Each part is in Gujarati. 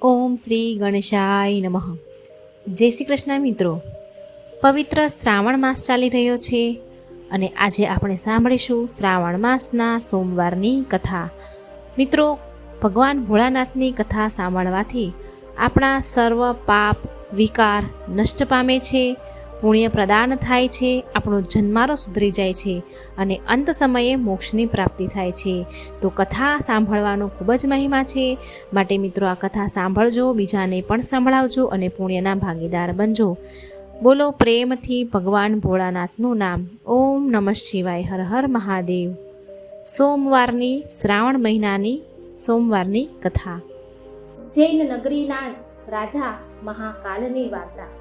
ઓમ શ્રી ગણેશાય નમઃ. જય શ્રી કૃષ્ણ મિત્રો. પવિત્ર શ્રાવણ માસ ચાલી રહ્યો છે અને આજે આપણે સાંભળીશું શ્રાવણ માસના સોમવારની કથા. મિત્રો, ભગવાન ભોળાનાથની કથા સાંભળવાથી આપણા સર્વ પાપ વિકાર નષ્ટ પામે છે, પુણ્ય પ્રદાન થાય છે, આપણો જન્મારો સુધરી જાય છે અને અંત સમયે મોક્ષની પ્રાપ્તિ થાય છે. તો કથા સાંભળવાનો ખૂબ જ મહિમા છે, માટે મિત્રો આ કથા સાંભળજો, બીજાને પણ સંભળાવજો અને પુણ્યના ભાગીદાર બનજો. બોલો પ્રેમથી ભગવાન ભોળાનાથનું નામ. ઓમ નમઃ શિવાય. હર હર મહાદેવ. સોમવારની શ્રાવણ મહિનાની સોમવારની કથા. જૈન નગરીના રાજા મહાકાલની વાર્તા.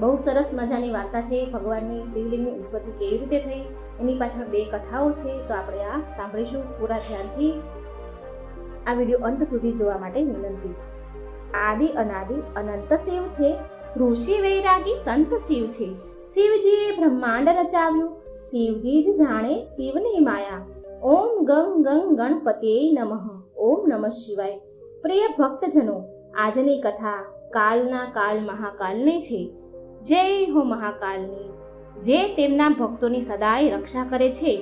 બહુ સરસ મજાની વાર્તા છે. ભગવાનની શિવલિંગની ઉત્પત્તિ કેવી રીતે થઈ એની પાછળ બે કથાઓ છે. તો આપણે આ સાંભળીશું. પૂરા ધ્યાનથી આ વિડીયો અંત સુધી જોવા માટે વિનંતી. આદિ અનાદિ અનંત શિવ છે, ઋષિ વૈરાગી સંત શિવ છે. શિવજીએ બ્રહ્માંડ રચાવ્યું, શિવજી જ જાણે શિવની માયા. ઓમ ગંગ ગંગ ગણપતિએ નમઃ. ઓમ નમઃ શિવાય. પ્રિય ભક્તજનો, આજની કથા કાલના કાલ મહાકાલની છે. જય હો મહાકાલની, જે તેમના ભક્તોની સદાય રક્ષા કરે છે,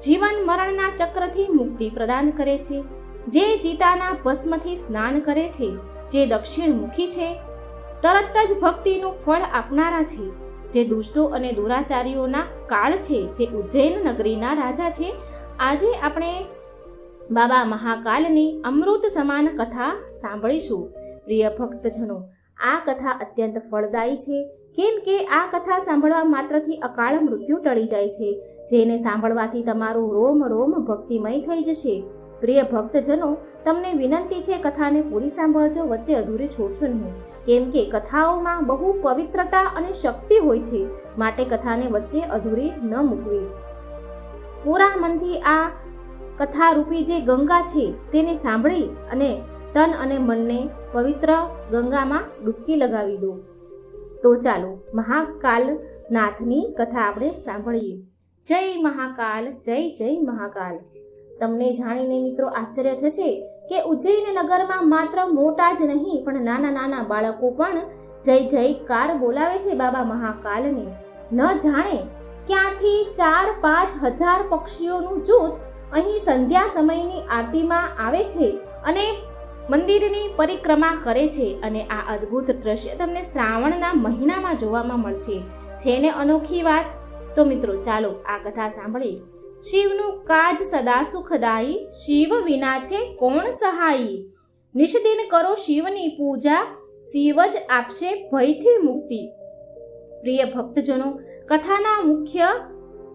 જીવન મરણના ચક્રથી મુક્તિ પ્રદાન કરે છે, જે ચિતાના ભસ્મથી સ્નાન કરે છે, જે દક્ષિણમુખી છે, તરત જ ભક્તિનું ફળ આપનારા છે, જે દુષ્ટો અને દુરાચારીઓના કાળ છે, જે ઉજ્જૈન નગરીના રાજા છે. આજે આપણે બાબા મહાકાલની અમૃત સમાન કથા સાંભળીશું. પ્રિય ભક્તજનો, આ કથા અત્યંત ફળદાયી છે, કેમ કે આ કથા સાંભળવા માત્રથી અકાળ મૃત્યુ ટળી જાય છે, જેને સાંભળવાથી તમારું રોમ રોમ ભક્તિમય થઈ જશે. પ્રિય ભક્તજનો, તમને વિનંતી છે, કથાને પૂરી સાંભળજો, વચ્ચે અધૂરી છોડશો નહીં, કેમ કે કથાઓમાં બહુ પવિત્રતા અને શક્તિ હોય છે, માટે કથાને વચ્ચે અધૂરી ન મૂકવી. પૂરા મનથી આ કથા રૂપી જે ગંગા છે તેને સાંભળી અને તન અને મનને પવિત્ર ગંગામાં ડૂબકી લગાવી દો. તો ચાલો મહાકાલ નાથની કથા આપણે સાંભળીએ. જય મહાકાલ, જય જય મહાકાલ. તમને જાણીને મિત્રો આશ્ચર્ય થશે કે ઉજ્જૈન નગરમાં માત્ર મોટા જ નહીં પણ નાના નાના બાળકો પણ જય જયકાર બોલાવે છે બાબા મહાકાલને. ન જાણે ક્યાંથી 4-5 હજાર પક્ષીઓનું જૂથ અહીં સંધ્યા સમયની આરતીમાં આવે છે અને મંદિરની પરિક્રમા કરે છે. અને આ અદ્ભુત દ્રશ્ય તમને શ્રાવણના મહિનામાં જોવામાં મળશે. છે ને અનોખી વાત? તો મિત્રો ચાલો આ કથા સાંભળીએ. શિવનું કાજ સદા સુખદાયી, શિવ વિના છે કોણ સહાયી. નિષ્દિન કરો શિવની પૂજા, શિવ જ આપશે ભયથી મુક્તિ. પ્રિય ભક્તજનો, કથાના મુખ્ય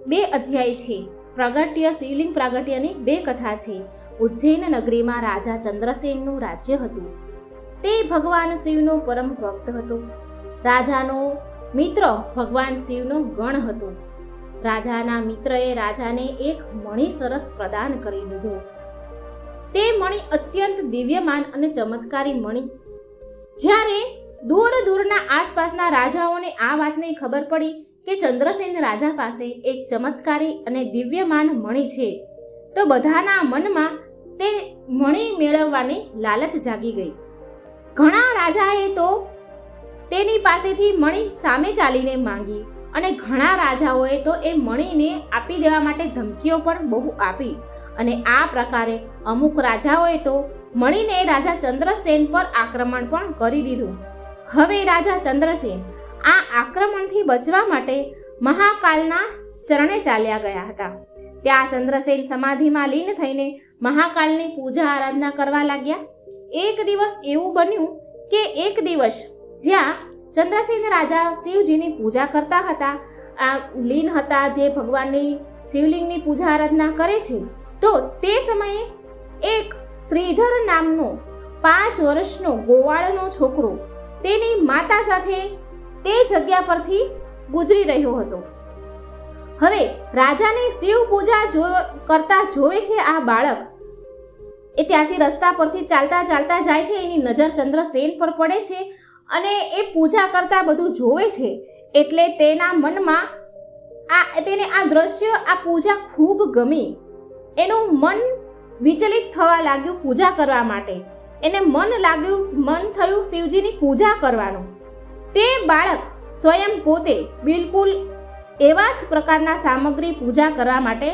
2 અધ્યાય છે. પ્રાગટ્ય, શિવલિંગ પ્રાગટ્યની 2 કથા છે. ઉજ્જૈન નગરીમાં રાજા ચંદ્રસેનનું રાજ્ય હતું. તે ભગવાન શિવનો પરમ ભક્ત હતો. રાજાનો મિત્ર ભગવાન શિવનો ગણ હતો. રાજાના મિત્રએ રાજાને એક મણિ સરસ પ્રદાન કરી દીધો. તે મણિ અત્યંત દિવ્યમાન અને ચમત્કારી મણિ. જ્યારે દૂર દૂરના આસપાસના રાજાઓને આ વાતની ખબર પડી કે ચંદ્રસેન રાજા પાસે એક ચમત્કારી અને દિવ્યમાન મણિ છે, તો બધાના મનમાં તે મણિ મેળવવાની લાલચ જાગી ગઈ. ઘણા રાજાએ તો તેની પાસેથી મણિ સામે ચાલીને માંગી અને ઘણા રાજાઓએ તો એ મણિને આપી દેવા માટે ધમકીઓ પણ બહુ આપી. અને આ પ્રકારે અમુક રાજાઓએ તો મણિને રાજા ચંદ્રસેન પર આક્રમણ પણ કરી દીધું. હવે રાજા ચંદ્રસેન આ આક્રમણથી બચવા માટે મહાકાલના ચરણે ચાલ્યા ગયા હતા. ત્યાં ચંદ્રસેન સમાધિમાં લીન થઈને મહાકાલની પૂજા આરાધના કરવા લાગ્યા. એક દિવસ એવું બન્યું કે એક દિવસ જ્યાં ચંદ્રસેન રાજા શિવજીની પૂજા કરતા હતા, લીન હતા, જે ભગવાનની શિવલિંગની પૂજા આરાધના કરે છે, તો તે સમયે એક શ્રીધર નામનો 5 વર્ષનો ગોવાળનો છોકરો તેની માતા સાથે તે જગ્યા પરથી ગુજરી રહ્યો હતો. હવે રાજાને શિવ પૂજા કરતા જોવે છે આ બાળક. એ ત્યાંથી રસ્તા પરથી ચાલતા ચાલતા જાય છે, એની નજર ચંદ્રસેન પર પડે છે અને એ પૂજા કરતા બધું જોવે છે. એટલે તેના મનમાં તેને આ દ્રશ્ય, આ પૂજા ખૂબ ગમી. એનું મન વિચલિત થવા લાગ્યું પૂજા કરવા માટે. એને મન થયું શિવજીની પૂજા કરવાનું. તે બાળક સ્વયં પોતે બિલકુલ એવા જ પ્રકારના સામગ્રી પૂજા કરવા માટે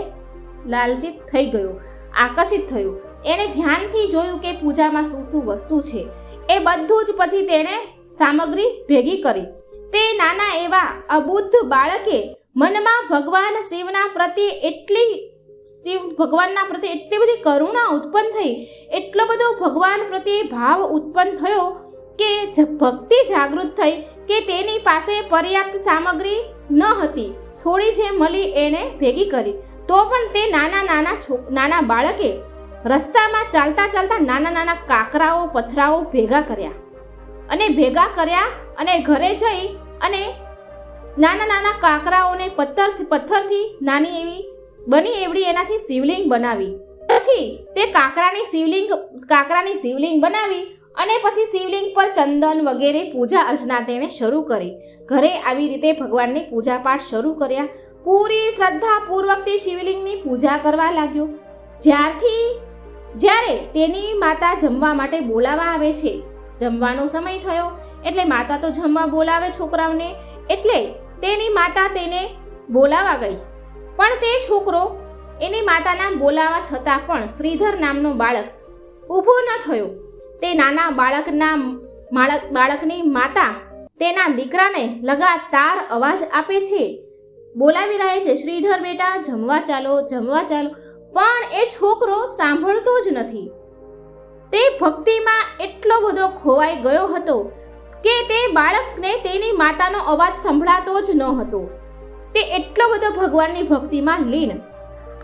લાલચિત થઈ ગયો, આકર્ષિત થયું. એને ધ્યાનથી જોયું કે પૂજામાં શું શું વસ્તુ છે. એ બધું જ પછી તેણે સામગ્રી ભેગી કરી. તે નાના એવા અબુદ્ધ બાળકે મનમાં ભગવાનના પ્રત્યે એટલી બધી કરુણા ઉત્પન્ન થઈ, એટલો બધો ભગવાન પ્રત્યે ભાવ ઉત્પન્ન થયો કે ભક્તિ જાગૃત થઈ કે તેની પાસે પર્યાપ્ત સામગ્રી ન હતી. થોડી જે મળી એને ભેગી કરી. તો પણ તે નાના બાળકે રસ્તામાં ચાલતા નાના કાંકરાઓ પથરાઓ ભેગા કર્યા અને ઘરે જઈ અને નાના કાંકરાઓને પથ્થરથી નાની એવી બની એવડી એનાથી શિવલિંગ બનાવી. પછી તે કાંકરાની શિવલિંગ બનાવી અને પછી શિવલિંગ પર ચંદન વગેરે પૂજા અર્ચના તેણે શરૂ કરી. ઘરે આવી રીતે ભગવાનની પૂજા પાઠ શરૂ કર્યા. પૂરી શ્રદ્ધાપૂર્વક તે શિવલિંગની પૂજા કરવા લાગ્યો. જ્યારે તેની માતા જમવા માટે બોલાવા આવે છે, જમવાનો સમય થયો એટલે માતા તો જમવા બોલાવે છોકરાઓને, એટલે તેની માતા તેને બોલાવા ગઈ. પણ તે છોકરો એની માતાના બોલાવા છતાં પણ શ્રીધર નામનો બાળક ઊભો ન થયો. તે નાના બાળકની માતા તેના દીકરાને લગાતાર અવાજ આપે છે, બોલાવી રહ્યા છે, શ્રીધર બેટા જમવા ચાલો. પણ એ છોકરો સાંભળતો જ નથી. તે ભક્તિમાં એટલો બધો ખોવાઈ ગયો હતો કે તે બાળકને તેની માતાનો અવાજ સંભળાતો જ ન હતો. તે એટલો બધો ભગવાનની ભક્તિમાં લીન,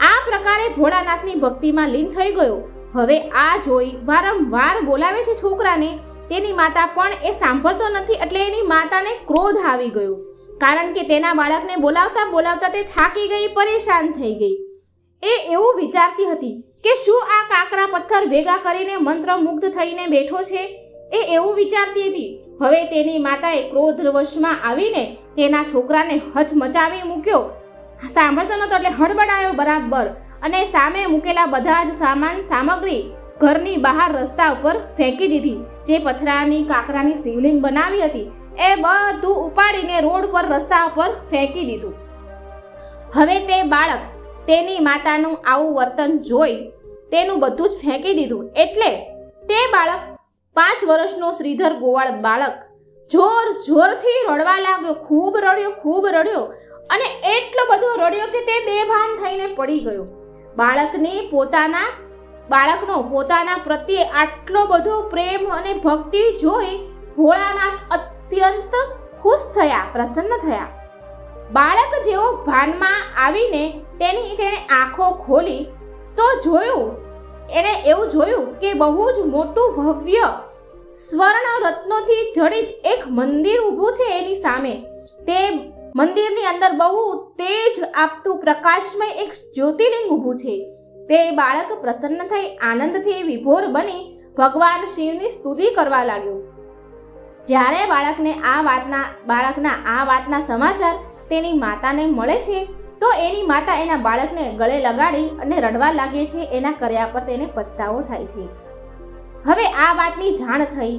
આ પ્રકારે ભોળાનાથની ભક્તિમાં લીન થઈ ગયો. હવે આ જોઈ વારંવાર બોલાવે છે છોકરાને, તેની માતા પણ એ સાંભળતો નથી. એટલે એની માતાને ક્રોધ આવી ગયો, કારણ કે તેના બાળકને બોલાવતા તે થાકી ગઈ, પરેશાન થઈ ગઈ. એ એવું વિચારતી હતી કે શું આ કાંકરા પથ્થર ભેગા કરીને મંત્રમુગ્ધ થઈને બેઠો છે. એ એવું વિચારતી હતી. હવે તેની માતાએ ક્રોધવશમાં આવીને તેના છોકરાને હચમચાવી મૂક્યો. સાંભળતો નતો એટલે હડબડાયો બરાબર, અને સામે મૂકેલા બધા જ સામગ્રી ઘરની બહાર રસ્તા ઉપર ફેંકી દીધી. જે પથરાની કાંકરાની શિવલિંગ બનાવી હતી એ બધું ઉપાડીને રોડ પર રસ્તા ઉપર ફેંકી દીધું. હવે તે બાળક તેની માતાનું આવું વર્તન જોઈ તેનું બધું જ ફેંકી દીધું. એટલે તે બાળક 5 વર્ષનો શ્રીધર ગોવાળ બાળક જોરથી રડવા લાગ્યો. ખૂબ રડ્યો અને એટલો બધો રડ્યો કે તે બેભાન થઈને પડી ગયો. બાળકનો પોતાના પ્રત્યે આટલો બધો પ્રેમ અને ભક્તિ જોઈ ભોળાનાથ અત્યંત ખુશ થયા, પ્રસન્ન થયા. બાળક જેવો ભાનમાં આવીને તેણે આંખો ખોલી તો એને એવું જોયું કે બહુ જ મોટું ભવ્ય સ્વર્ણ રત્નોથી જડિત એક મંદિર ઊભું છે એની સામે. તે મંદિરની અંદર બહુ તેજ આપતું પ્રકાશમય એક જ્યોતિર્લિંગ ઊભું છે. તે બાળક પ્રસન્ન થઈ આનંદથી વિભોર બની ભગવાન શિવની સ્તુતિ કરવા લાગ્યો. જ્યારે બાળકના આ વાતના સમાચાર તેની માતાને મળે છે તો એની માતા એના બાળકને ગળે લગાડી અને રડવા લાગે છે. એના કર્યા પર તેને પછતાવો થાય છે. હવે આ વાતની જાણ થઈ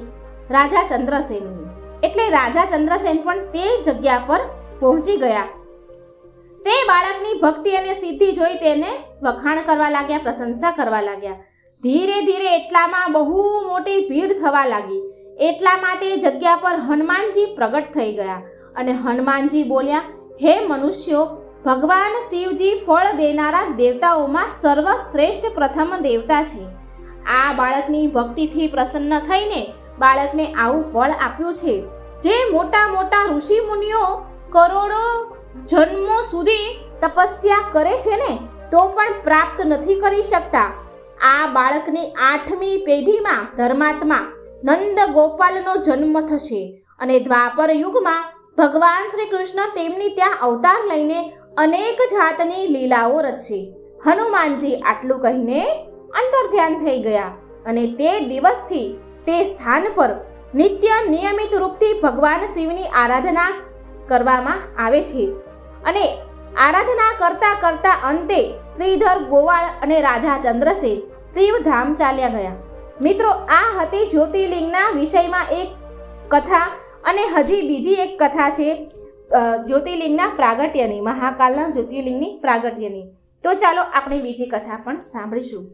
રાજા ચંદ્રસેનને, એટલે રાજા ચંદ્રસેન પણ તે જગ્યા પર પહોંચી ગયા. તે બાળકની ભક્તિ અને સિદ્ધિ જોઈ તેને વખાણ કરવા લાગ્યા, પ્રશંસા કરવા લાગ્યા. ધીરે ધીરે એટલામાં બહુ મોટી ભીડ થવા લાગી. એટલામાં તે જગ્યા પર હનુમાનજી પ્રગટ થઈ ગયા અને હનુમાનજી બોલ્યા, હે મનુષ્યો, ભગવાન શિવજી ફળ દેનારા દેવતાઓમાં સર્વશ્રેષ્ઠ પ્રથમ દેવતા છે. આ બાળકની ભક્તિથી પ્રસન્ન થઈને બાળકને આવું ફળ આપ્યું છે, જે મોટા ઋષિ મુનિઓ કરોડો જન્મો સુધી તપસ્યા કરે છે ને તો પણ પ્રાપ્ત નથી કરી શકતા. આ બાળકની 8મી પેઢીમાં ધર્માત્મા નંદ ગોપાલનો જન્મ થશે અને દ્વાપર યુગમાં ભગવાન શ્રી કૃષ્ણ તેમની ત્યાં અવતાર લઈને અનેક જાતની લીલાઓ રચશે. હનુમાનજી આટલું કહીને અંતર્ધ્યાન થઈ ગયા અને તે દિવસથી તે સ્થાન પર નિયમિત રૂપથી ભગવાન શિવની આરાધના કરવામાં આવે છે. અને આરાધના કરતા અંતે શ્રીધર ગોવાળ અને રાજા ચંદ્રસેન શિવધામ ચાલ્યા ગયા. મિત્રો, આ હતી જ્યોતિર્લિંગના વિષયમાં એક કથા. અને હજી બીજી એક કથા છે જ્યોતિર્લિંગના પ્રાગટ્યની, મહાકાલના જ્યોતિર્લિંગની પ્રાગટ્યની. તો ચાલો આપણે બીજી કથા પણ સાંભળીશું.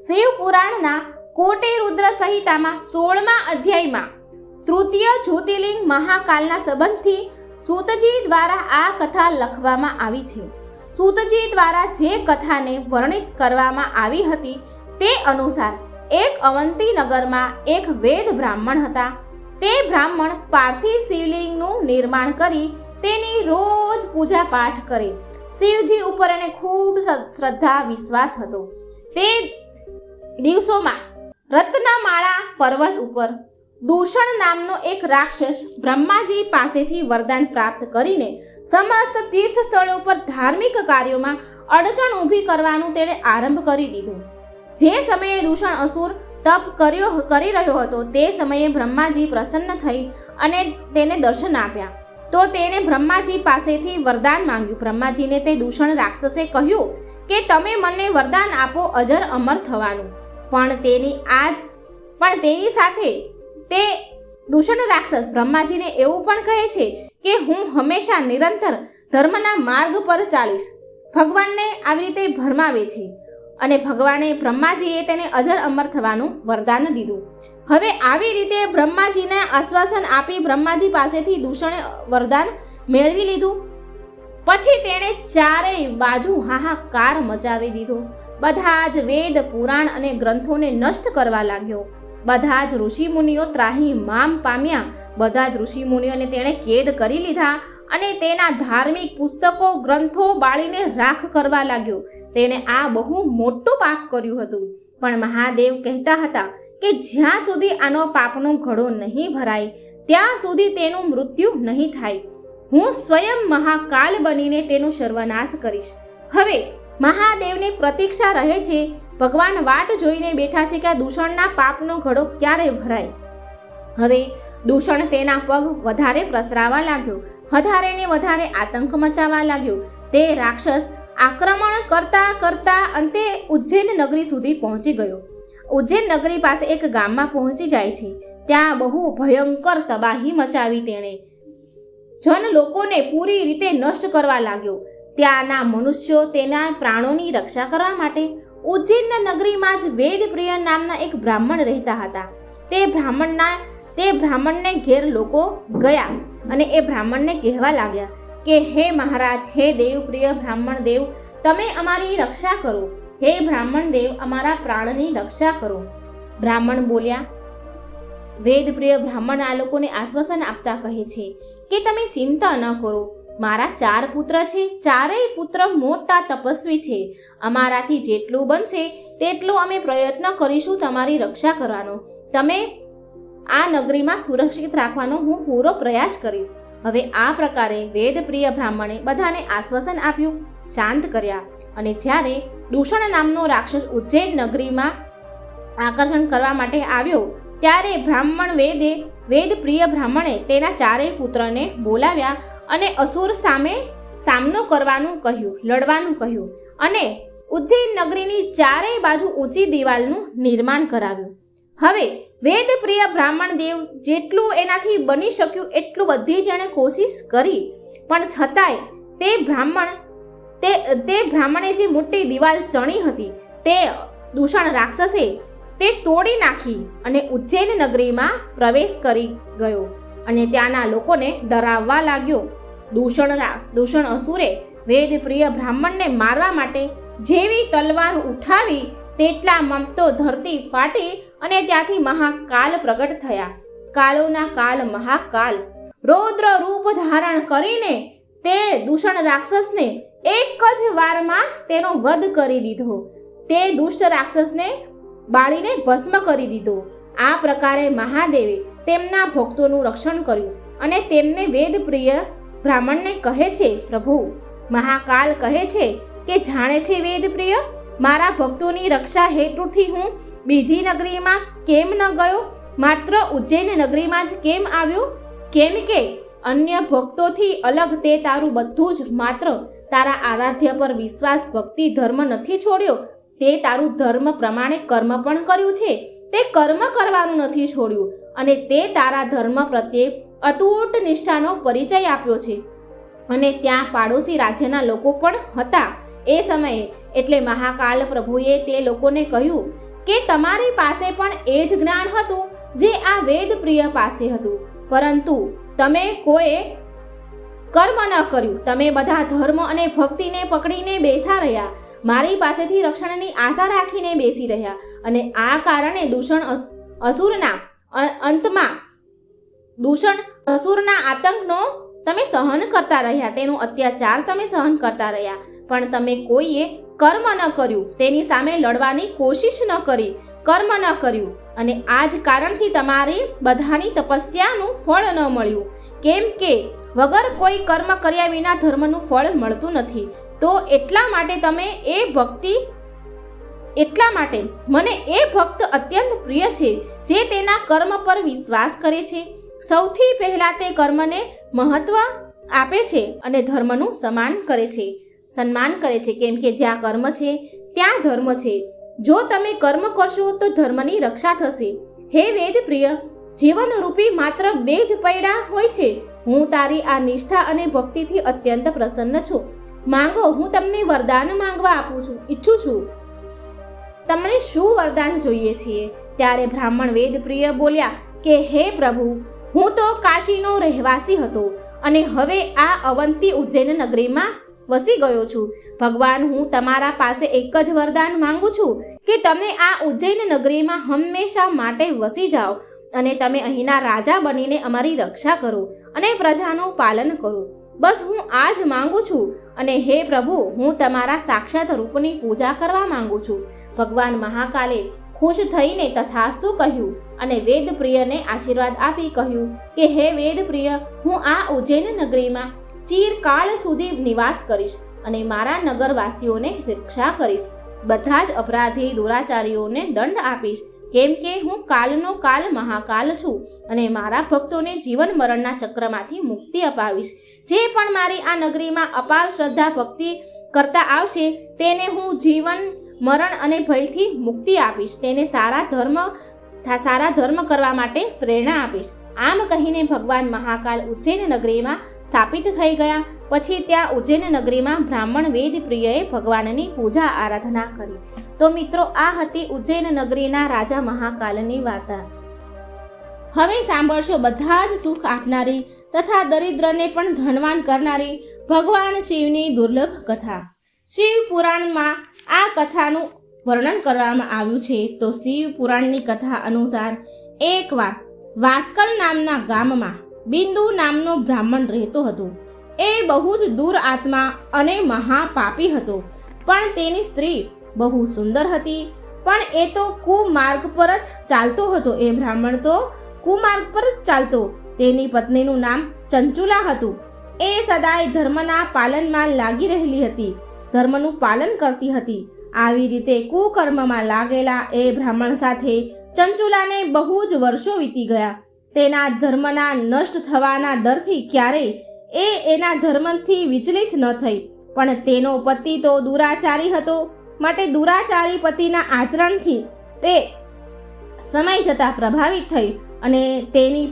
શિવ પુરાણના કોટે રુદ્ર સંહિતામાં 16મા અધ્યાયમાં તૃતીય જ્યોતિર્લિંગ મહાકાલના સંબંધથી સૂતજી દ્વારા આ કથા લખવામાં આવી છે. સૂતજી દ્વારા જે કથાને વર્ણિત કરવામાં આવી હતી તે અનુસાર એક અવંતી નગરમાં એક વેદ બ્રાહ્મણ હતા. તે બ્રાહ્મણ પાર્થિવ શિવલિંગનું નિર્માણ કરી તેની રોજ પૂજા પાઠ કરે. શિવજી ઉપર એને ખૂબ શ્રદ્ધા વિશ્વાસ હતો. તે દિવસોમાં રત્નમાળા પર્વત ઉપર દૂષણ નામનો એક રાક્ષસ બ્રહ્માજી પાસેથી વરદાન પ્રાપ્ત કરીને સમસ્ત તીર્થ સ્થળો પર ધાર્મિક કાર્યોમાં અડચણ ઊભી કરવાનું તેણે આરંભ કરી દીધું. જે સમયે દૂષણ અસુર તપ કરી રહ્યો હતો તે સમયે બ્રહ્માજી પ્રસન્ન થઈ અને તેને દર્શન આપ્યા. તો તેણે બ્રહ્માજી પાસેથી વરદાન માંગ્યું. બ્રહ્માજીને તે દૂષણ રાક્ષસે કહ્યું કે તમે મને વરદાન આપો અજર અમર થવાનું. પણ તેની સાથે તે દૂષણ રાક્ષસ બ્રહ્માજીને એવું પણ કહે છે કે હું હંમેશા નિરંતર ધર્મના માર્ગ પર ચાલીશ. ભગવાનને આવી રીતે ભરમાવે છે અને ભગવાને બ્રહ્માજીએ તેને અજર અમર થવાનું વરદાન દીધું. હવે આવી રીતે બ્રહ્માજીને આશ્વાસન આપી બ્રહ્માજી પાસેથી દૂષણે વરદાન મેળવી લીધું. પછી તેણે ચારેય બાજુ હાહાકાર મચાવી દીધો. બધા જ વેદ પુરાણ અને ગ્રંથોને નષ્ટ કરવા લાગ્યો. બધા જ ઋષિમુનિઓ ત્રાહિમામ પામ્યા. બધા જ ઋષિમુનિઓને તેણે કેદ કરી લીધા અને તેના ધાર્મિક પુસ્તકો ગ્રંથો બાળીને રાખ કરવા લાગ્યો. તેણે આ બહુ મોટું પાપ કર્યું હતું. પણ મહાદેવ કહેતા હતા કે જ્યાં સુધી આનો પાપનો ઘડો નહીં ભરાય ત્યાં સુધી તેનું મૃત્યુ નહીં થાય. હું સ્વયં મહાકાલ બનીને તેનો સર્વનાશ કરીશ. હવે મહાદેવની પ્રતીક્ષા રહે છે. ભગવાન વાટ જોઈને બેઠા છે કે આ દૂષણના પાપનો ઘડો ક્યારે ભરાય. હવે દૂષણ તેના પગ વધારે પ્રસરાવા લાગ્યો. વધારે ને વધારે આતંક મચાવવા લાગ્યો. તે રાક્ષસ આક્રમણ કરતા કરતા અંતે ઉજ્જૈન નગરી સુધી પહોંચી ગયો. ઉજ્જૈન નગરી પાસે એક ગામમાં પહોંચી જાય છે. ત્યાં બહુ ભયંકર તબાહી મચાવી તેણે. જન લોકોને પૂરી રીતે નષ્ટ કરવા લાગ્યો. ત્યાંના મનુષ્યો તેના પ્રાણોની રક્ષા કરવા માટે ઉજ્જૈન નગરીમાં જ વેદપ્રિય નામના એક બ્રાહ્મણ રહેતા હતા. તે બ્રાહ્મણને ઘેર લોકો ગયા અને એ બ્રાહ્મણને કહેવા લાગ્યા કે હે મહારાજ, હે દેવપ્રિય બ્રાહ્મણ દેવ, તમે અમારી રક્ષા કરો. હે બ્રાહ્મણ દેવ, અમારા પ્રાણની રક્ષા કરો. બ્રાહ્મણ બોલ્યા. વેદપ્રિય બ્રાહ્મણ આ લોકોને આશ્વાસન આપતા કહે છે કે તમે ચિંતા ન કરો. મારા 4 પુત્ર છે. ચારેય પુત્ર મોટા તપસ્વી છે. અમારાથી જેટલું બનશે તેટલું અમે પ્રયત્ન કરીશું તમારી રક્ષા કરવાનો. તમે આ નગરીમાં સુરક્ષિત રાખવાનો હું પૂરો પ્રયાસ કરીશ. હવે આ પ્રકારે વેદપ્રિય બ્રાહ્મણે બધાને આશ્વાસન આપ્યું, શાંત કર્યા. અને જ્યારે દૂષણ નામનો રાક્ષસ ઉજ્જૈન નગરીમાં આકર્ષણ કરવા માટે આવ્યો ત્યારે વેદપ્રિય બ્રાહ્મણે તેના ચારેય પુત્રને બોલાવ્યા અને અસુર સામે સામનો કરવાનું કહ્યું, લડવાનું કહ્યું અને ઉજ્જૈન નગરીની ચારેય બાજુ ઊંચી દિવાલનું નિર્માણ કરાવ્યું. હવે વેદપ્રિય બ્રાહ્મણ દેવ જેટલું એનાથી બની શક્યું એટલું બધી જ એણે કોશિશ કરી. પણ છતાંય તે બ્રાહ્મણે જે મોટી દિવાલ ચણી હતી તે દૂષણ રાક્ષસે તે તોડી નાખી અને ઉજ્જૈન નગરીમાં પ્રવેશ કરી ગયો અને ત્યાંના લોકોને ડરાવવા લાગ્યો. દૂષણ અસુરે વેદપ્રિય બ્રાહ્મણને મારવા માટે જેવી તલવાર ઉઠાવી તેટલામાં તો ધરતી ફાટી અને ત્યાંથી મહાકાલ પ્રગટ થયા. કાલોના કાલ મહાકાલ રૌદ્ર રૂપ ધારણ કરીને તે દૂષણ રાક્ષસને એક જ વારમાં તેનો વધ કરી દીધો. તે દુષ્ટ રાક્ષસને બાળીને ભસ્મ કરી દીધો. આ પ્રકારે મહાદેવે તેમના ભક્તોનું રક્ષણ કર્યું અને તેમને વેદપ્રિય બ્રાહ્મણને કહે છે, પ્રભુ મહાકાલ કહે છે કે જાણે છે વેદપ્રિય, મારા ભક્તોની રક્ષા હેતુથી હું બીજી નગરીમાં કેમ ન ગયો, માત્ર ઉજ્જૈન નગરીમાં જ કેમ આવ્યો? કેમ કે અન્ય ભક્તોથી અલગ તે તારું બધું જ માત્ર તારા આરાધ્ય પર વિશ્વાસ ભક્તિ ધર્મ નથી છોડ્યો, તે તારું ધર્મ પ્રમાણે કર્મ પણ કર્યું છે. તે કર્મ કરવાનું નથી છોડ્યું અને તે તારા ધર્મ પ્રત્યે અતૂટ નિષ્ઠાનો પરિચય આપ્યો છે. અને ત્યાં પાડોશી રાજ્યના લોકો પણ હતા. એ સમયે એટલે મહાકાલ પ્રભુએ તે લોકોને કહ્યું કે તમારી પાસે પણ એ જ જ્ઞાન હતું જે આ વેદ પ્રિય પાસે હતું, પરંતુ તમે કોઈ કર્મ ન કર્યું. તમે બધા ધર્મ અને ભક્તિને પકડીને બેઠા રહ્યા, મારી પાસેથી રક્ષણની આશા રાખીને બેસી રહ્યા, અને આ કારણે દૂષણ અસુરના આતંકનો તમે સહન કરતા રહ્યા, તેનો અત્યાચાર તમે સહન કરતા રહ્યા. પણ તમે કોઈએ કર્મ ન કર્યું, તેની સામે લડવાની કોશિશ ન કરી, કર્મ ન કર્યું, અને આ જ કારણથી તમારી બધાની તપસ્યાનું ફળ ન મળ્યું. કેમ કે વગર કોઈ કર્મ કર્યા વિના ધર્મનું ફળ મળતું નથી. તો એટલા માટે મને એ ભક્ત અત્યંત પ્રિય છે જે તેના કર્મ પર વિશ્વાસ કરે છે. સૌથી પહેલા તે કર્મને મહત્વ આપે છે અને ધર્મનું સન્માન કરે છે, કેમ કે જ્યાં કર્મ છે ત્યાં ધર્મ છે. જો તમે કર્મ કરશો તો ધર્મની રક્ષા થશે. હે વેદ પ્રિય, જીવનરૂપી માત્ર 2 જ પૈડા હોય છે. હું તારી આ નિષ્ઠા અને ભક્તિથી અત્યંત પ્રસન્ન છું. માંગો, હું તમને વરદાન માંગવા ઈચ્છું છું. તમને શું વરદાન જોઈએ છીએ? ત્યારે બ્રાહ્મણ વેદ પ્રિય બોલ્યા કે હે પ્રભુ, હું તો કાશીનો રહેવાસી હતો અને હવે આ અવંતી ઉજ્જૈન નગરીમાં વસી ગયો છું. ભગવાન, હું તમારા પાસે એક જ વરદાન માંગુ છું કે તમે આ ઉજ્જૈન નગરીમાં હંમેશા માટે વસી જાઓ અને તમે અહીંના રાજા બનીને અમારી રક્ષા કરો અને પ્રજાનું પાલન કરો. બસ હું આ જ માંગુ છું. અને હે પ્રભુ, હું તમારા સાક્ષાત રૂપની પૂજા કરવા માંગુ છું. ભગવાન મહાકાલે ખુશ થઈને તથાસ્તુ કહ્યું અને વેદ પ્રિયને આશીર્વાદ આપી કહ્યું કે હે વેદ પ્રિય, હું આ ઉજ્જૈન નગરીમાં ચિરકાળ સુધી નિવાસ કરીશ અને મારા નગરવાસીઓને રક્ષા કરીશ. બધા જ અપરાધી દુરાચારીઓને દંડ આપીશ, કેમ કે હું કાલનો કાલ મહાકાલ છું અને મારા ભક્તોને જીવન મરણના ચક્રમાંથી મુક્તિ અપાવીશ. જે પણ મારી આ નગરીમાં અપાર શ્રદ્ધા ભક્તિ કરતા આવશે તેને હું જીવન મરણ અને ભયથી મુક્તિ આપીશ. તેને સારા ધર્મ કરવા માટે પ્રેરણા આપીશ. આમ કહીને ભગવાન મહાકાલ ઉજ્જૈન નગરીમાં સ્થાપિત થઈ ગયા. પછી ત્યાં ઉજ્જૈન નગરીમાં બ્રાહ્મણ વેદ પ્રિયએ ભગવાનની પૂજા આરાધના કરી. તો મિત્રો, આ હતી ઉજ્જૈન નગરીના રાજા મહાકાલની વાર્તા. હવે સાંભળશો બધા જ સુખ આપનારી તથા દરિદ્રને પણ ધનવાન કરનારી ભગવાન શિવની દુર્લભ કથા. શિવ પુરાણમાં આ કથાનું વર્ણન કરવામાં આવ્યું છે. તો શિવ પુરાણની કથા અનુસાર એકવાર વાસ્કલ નામના ગામમાં બિંદુ નામનો બ્રાહ્મણ રહેતો હતો. એ બહુ જ દૂર આત્મા અને મહાપાપી હતો, પણ તેની સ્ત્રી બહુ સુંદર હતી. પણ એ તો કુમાર્ગ પર જ ચાલતો હતો. એ બ્રાહ્મણ તો કુમાર્ગ પર જ ચાલતો. તેની પત્નીનું નામ ચંચુલા હતું. એ સદાય ધર્મના પાલનમાં લાગી રહેલી હતી, ધર્મનું પાલન કરતી હતી. આવી રીતે કુકર્મમાં લાગેલા એ બ્રાહ્મણ સાથે ચંચુલાને બહુ જ વર્ષો વીતી ગયા. તેના ધર્મના નષ્ટ થવાના ડરથી ક્યારેય એના ધર્મથી વિચલિત ન થઈ. પણ તેનો પતિ તો દુરાચારી હતો, માટે દુરાચારી પતિના આચરણથી તે સમય જતાં પ્રભાવિત થઈ અને તેની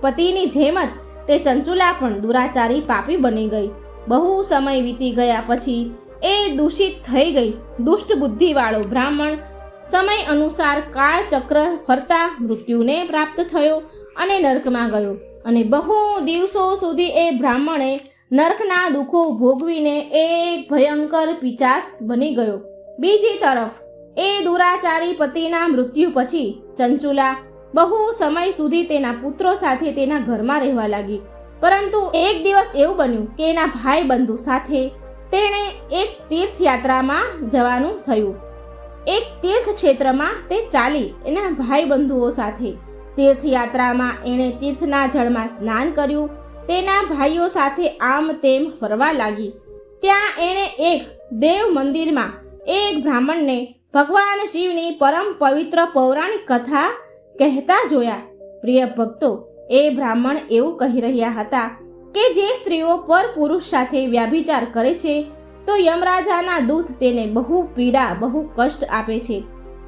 પતિની જેમ જ તે ચંચુલા પણ દુરાચારી પાપી બની ગઈ. બહુ સમય વીતી ગયા પછી એ દૂષિત થઈ ગઈ. દુષ્ટ બુદ્ધિવાળો બ્રાહ્મણ સમય અનુસાર કાળચક્ર ફરતા મૃત્યુને પ્રાપ્ત થયો અને નરકમાં ગયો. અને બહુ દિવસો સુધી એ બ્રાહ્મણે નરકના દુઃખો ભોગવીને એક ભયંકર પિશાચ બની ગયો. બીજી તરફ એ દુરાચારી પતિના મૃત્યુ પછી ચંચુલા બહુ સમય સુધી તેના પુત્રો સાથે તેના ઘરમાં રહેવા લાગી. પરંતુ એક દિવસ એવું બન્યું કે એના ભાઈ બંધુ સાથે તેણે એક તીર્થયાત્રામાં જવાનું થયું. એક તીર્થ ક્ષેત્રમાં તે ચાલી એના ભાઈ બંધુઓ સાથે. તીર્થયાત્રામાં એણે તીર્થના જળમાં સ્નાન કર્યું. તેના ભાઈઓ સાથે આમ તેમ ફરવા લાગી. ત્યાં એણે એક દેવ મંદિરમાં એક બ્રાહ્મણને ભગવાન શિવની પરમ પવિત્ર પૌરાણિક કથા કહેતા જોયા. પ્રિય ભક્તો, એ બ્રાહ્મણ એવું કહી રહ્યા હતા કે જે સ્ત્રીઓ પર પુરુષ સાથે વ્યભિચાર કરે છે તો યમરાજાના દૂત તેને બહુ પીડા, બહુ કષ્ટ આપે છે.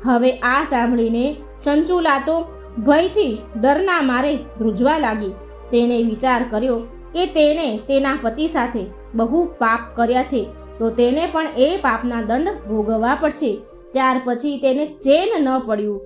હવે આ સાંભળીને ચંચુલા તો ભયથી ડરના મારે ધ્રુજવા લાગી. તેણે વિચાર કર્યો કે તેણે તેના પતિ સાથે બહુ પાપ કર્યા છે, તો તેને પણ એ પાપના દંડ ભોગવવા પડશે. ત્યાર પછી તેને ચેન ન પડ્યું.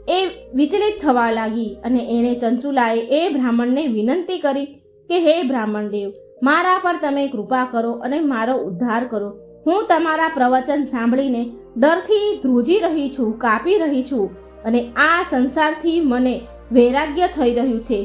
એ વિચલિત થવા લાગી અને એણે ચંચુલાએ એ બ્રાહ્મણને વિનંતી કરી કે હે બ્રાહ્મણ દેવ, મારા પર તમે કૃપા કરો અને મારો ઉદ્ધાર કરો. હું તમારા પ્રવચન સાંભળીને ડરથી ધ્રુજી રહી છું, કાપી રહી છું અને આ સંસારથી મને વૈરાગ્ય થઈ રહ્યું છે.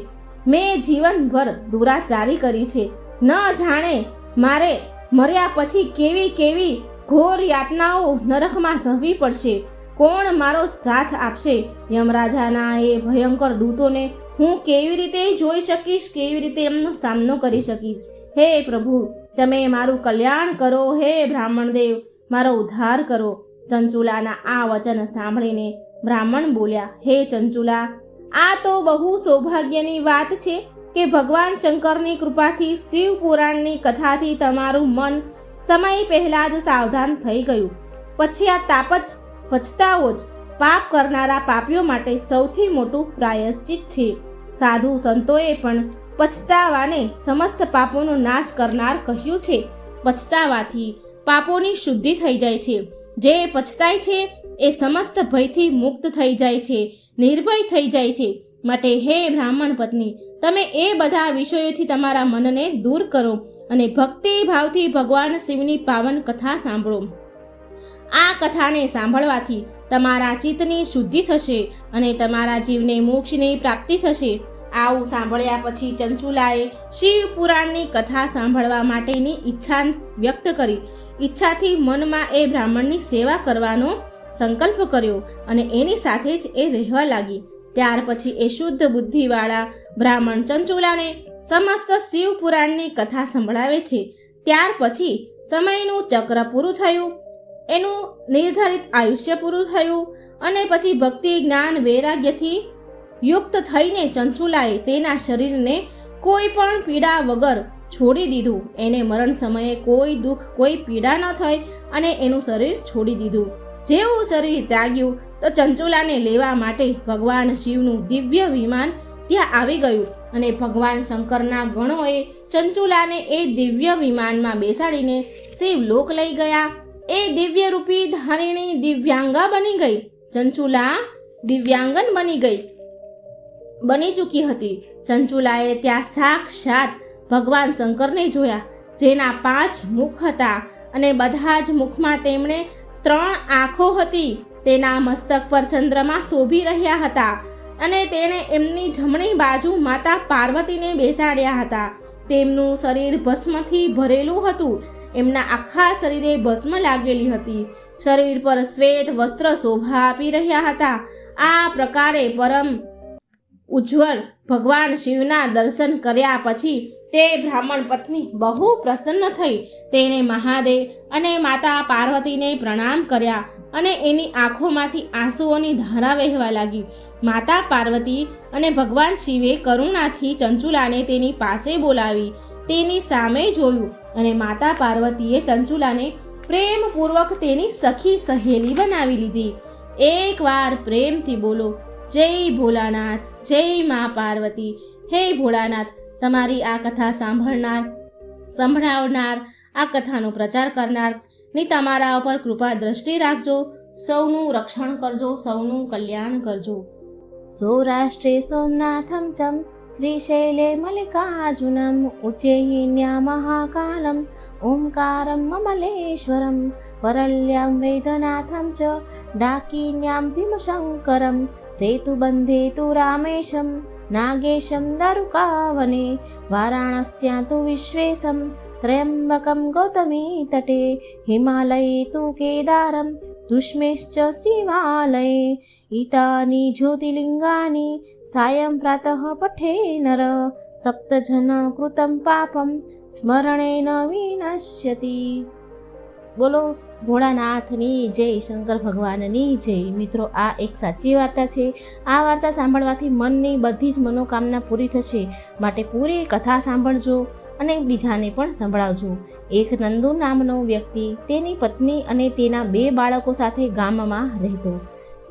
મેં જીવનભર દુરાચારી કરી છે. ન જાણે મારે મર્યા પછી કેવી કેવી ઘોર યાતનાઓ નરકમાં સહવી પડશે. કોણ મારો સાથ આપશે? યમરાજાના એ ભયંકર દૂતોને હું કેવી રીતે જોઈ શકીશ? કેવી રીતે એમનો સામનો કરી શકીશ? હે પ્રભુ, તમે મારું કલ્યાણ કરો. હે બ્રાહ્મણ દેવ, મારો ઉદ્ધાર કરો. ચંચુલાના આ વચન સાંભળીને બ્રાહ્મણ બોલ્યા, હે ચંચુલા, આ તો બહુ સૌભાગ્યની વાત છે કે ભગવાન શંકરની કૃપાથી શિવ પુરાણની કથાથી તમારું મન સમય પહેલા જ સાવધાન થઈ ગયું. પછી આ તાપ જ પછતાવો જ પાપ કરનારા પાપીઓ માટે સૌથી મોટું પ્રાયશ્ચિત છે. સાધુ સંતોએ પણ પછતાવાને સમસ્ત પાપોનો નાશ કરનાર કહ્યું છે. પછતાવાથી પાપોની શુદ્ધિ થઈ જાય છે. જે પછતાય છે એ સમસ્ત ભયથી મુક્ત થઈ જાય છે, નિર્ભય થઈ જાય છે. માટે હે બ્રાહ્મણ પત્ની, તમે એ બધા વિષયોથી તમારા મનને દૂર કરો અને ભક્તિ ભાવથી ભગવાન શિવની પાવન કથા સાંભળો. આ કથાને સાંભળવાથી તમારા ચિત્તની શુદ્ધિ થશે અને તમારા જીવને મોક્ષની પ્રાપ્તિ થશે. આવું સાંભળ્યા પછી ચંચુલાએ શિવ પુરાણની કથા સાંભળવા માટેની ઈચ્છા વ્યક્ત કરી. ઈચ્છાથી મનમાં એ બ્રાહ્મણની સેવા કરવાનો સંકલ્પ કર્યો અને એની સાથે જ એ રહેવા લાગી. ત્યાર પછી એ શુદ્ધ બુદ્ધિવાળા બ્રાહ્મણ ચંચુલાને સમસ્ત શિવ પુરાણની કથા સંભળાવે છે. ત્યાર પછી સમયનું ચક્ર પૂરું થયું, એનું નિર્ધારિત આયુષ્ય પૂરું થયું અને પછી ભક્તિ, જ્ઞાન, વૈરાગ્યથી યુક્ત થઈને ચંચુલાએ તેના શરીરને કોઈ પણ પીડા વગર છોડી દીધું. એને મરણ સમયે કોઈ દુઃખ, કોઈ પીડા ન થઈ અને એનું શરીર છોડી દીધું. જેવું શરીર ત્યાગ્યું તો ચંચુલાને લેવા માટે ભગવાન શિવનું દિવ્ય વિમાન ત્યાં આવી ગયું અને ભગવાન શંકરના ગણોએ ચંચુલાને એ દિવ્ય વિમાનમાં બેસાડીને શિવલોક લઈ ગયા. એ દિવ્ય રૂપી ધારિણી દિવ્યાંગા બની ગઈ. ચંચુલા દિવ્યાંગન બની ચૂકી હતી. ચંચુલાએ ત્યાં સાક્ષાત ભગવાન શંકરને જોયા, જેના 5 મુખ હતા અને બધા જ મુખમાં તેમણે 3 આંખો હતી. તેના મસ્તક પર ચંદ્રમા શોભી રહ્યા હતા અને તેણે એમની જમણી બાજુ માતા પાર્વતીને બેસાડ્યા હતા. તેમનું શરીર ભસ્મથી ભરેલું હતું. એમના આખા શરીરે ભસ્મ લાગેલી હતી. શરીર પર શ્વેત વસ્ત્ર શોભા આપી રહ્યા હતા. આ પ્રકારે પરમ ઉજ્જવળ ભગવાન શિવના દર્શન કર્યા પછી તે બ્રાહ્મણ પત્ની બહુ પ્રસન્ન થઈ. તેણે મહાદેવ અને માતા પાર્વતીને પ્રણામ કર્યા અને એની આંખોમાંથી આંસુઓની ધારા વહેવા લાગી. માતા પાર્વતી અને ભગવાન શિવે કરુણાથી ચંચુલાને તેની પાસે બોલાવી તેની સામે જોયું અને માતા પાર્વતીએ ચંચુલાને પ્રેમપૂર્વક તેની સખી સહેલી બનાવી લીધી. એકવાર પ્રેમથી બોલો, જય ભોલાનાથ, જય મા પાર્વતી. હે ભોળાનાથ, તમારી આ કથા સંભળાવનાર, આ કથાનો પ્રચાર કરનાર ની તમારા ઉપર કૃપા દ્રષ્ટિ રાખજો. સૌનું રક્ષણ કરજો, સૌનું કલ્યાણ કરજો. સૌરાષ્ટ્રે સોમનાથમ ચમ શ્રીશૈલે મલ્લિકાર્જુનમ ઉચ્ચૈન્યા મહાકાલમ ઓમકારમ મમલેશ્વરમ પરલ્યામ વૈદ્યનાથમ ચ ડાકિન્યામ ભીમશંકરમ સેતુબંધે તુ રામેશમ નાગેશમ દારુકાવને વારાણસ્યા તુ વિશ્વેશમ ત્ર્યંબકમ ગૌતમી તટે હિમાલયે તુ કેદારમ દુષ્મેશ્ચ શિવાલયે ઈતાની જ્યોતિર્લિંગાની સાયં પ્રાતઃ પઠે નર સપ્તજન કૃતમ પાપમ સ્મરણેન વિનશ્યતિ. બોલો ભોળાનાથની જય, શંકર ભગવાનની જય. મિત્રો, આ એક સાચી વાર્તા છે. આ વાર્તા સાંભળવાથી મનની બધી જ મનોકામના પૂરી થશે. માટે પૂરી કથા સાંભળજો અને બીજાને પણ સંભળાવજો. એક નંદુ નામનો વ્યક્તિ તેની પત્ની અને તેના 2 બાળકો સાથે ગામમાં રહેતો.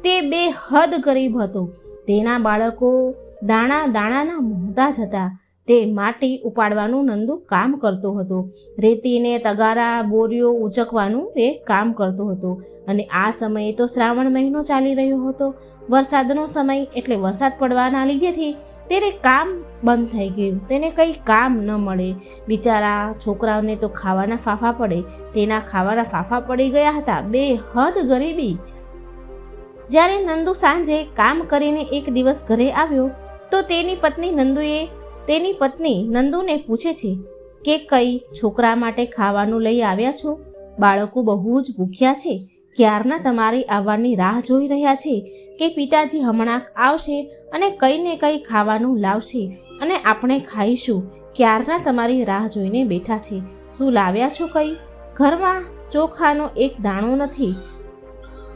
તે બેહદ ગરીબ હતો. તેના બાળકો દાણાના મોહતાજ હતા. તે માટી ઉપાડવાનું નંદુ કામ કરતો હતો. રેતીને તગારા બોરીઓ ઉચકવાનું એ કામ કરતો હતો. અને આ સમયે તો શ્રાવણ મહિનો ચાલી રહ્યો હતો. વરસાદનો સમય એટલે વરસાદ પડવાના લીધેથી તેને કામ બંધ થઈ ગયું. તેને કંઈ કામ ન મળે. બિચારા છોકરાઓને તો ખાવાના ફાફા પડે. તેના ખાવાના ફાફા પડી ગયા હતા. બેહદ ગરીબી. જ્યારે નંદુ સાંજે કામ કરીને એક દિવસ ઘરે આવ્યો તો તેની પત્ની નંદુને પૂછે છે કે કઈ છોકરા માટે ખાવાનું લઈ આવ્યા છો? બાળકો બહુ જ ભૂખ્યા છે. ક્યારના તમારી આવવાની રાહ જોઈ રહ્યા છે કે પિતાજી હમણાં આવશે અને કંઈ ને કંઈ ખાવાનું લાવશે અને આપણે ખાઈશું. ક્યારના તમારી રાહ જોઈને બેઠા છે. શું લાવ્યા છો? કંઈ ઘરમાં ચોખાનો એક દાણો નથી,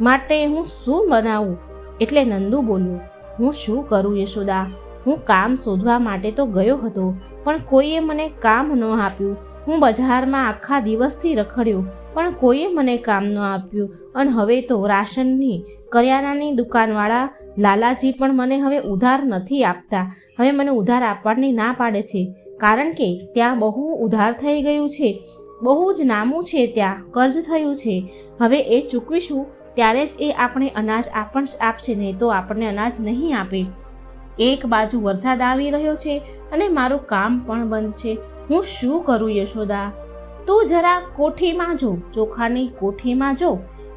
માટે હું શું બનાવું? એટલે નંદુ બોલ્યો, હું શું કરું યશોદા? હું કામ શોધવા માટે તો ગયો હતો, પણ કોઈએ મને કામ ન આપ્યું. હું બજારમાં આખા દિવસથી રખડ્યો, પણ કોઈએ મને કામ ન આપ્યું. અને હવે તો રાશનની કરિયાણાની દુકાનવાળા લાલાજી પણ મને હવે ઉધાર નથી આપતા. હવે મને ઉધાર આપવાની ના પાડે છે, કારણ કે ત્યાં બહુ ઉધાર થઈ ગયું છે. બહુ જ નામું છે, ત્યાં કર્જ થયું છે. હવે એ ચૂકવીશું ત્યારે જ એ આપણે અનાજ આપશે, નહીં તો આપણને અનાજ નહીં આપે. એક બાજુ વરસાદ આવી રહ્યો છે અને મારું કામ પણ બંધ છે. હું શું કરું યશોદા? તું જરા કોઠીમાં જો, ચોખાની કોઠીમાં જો.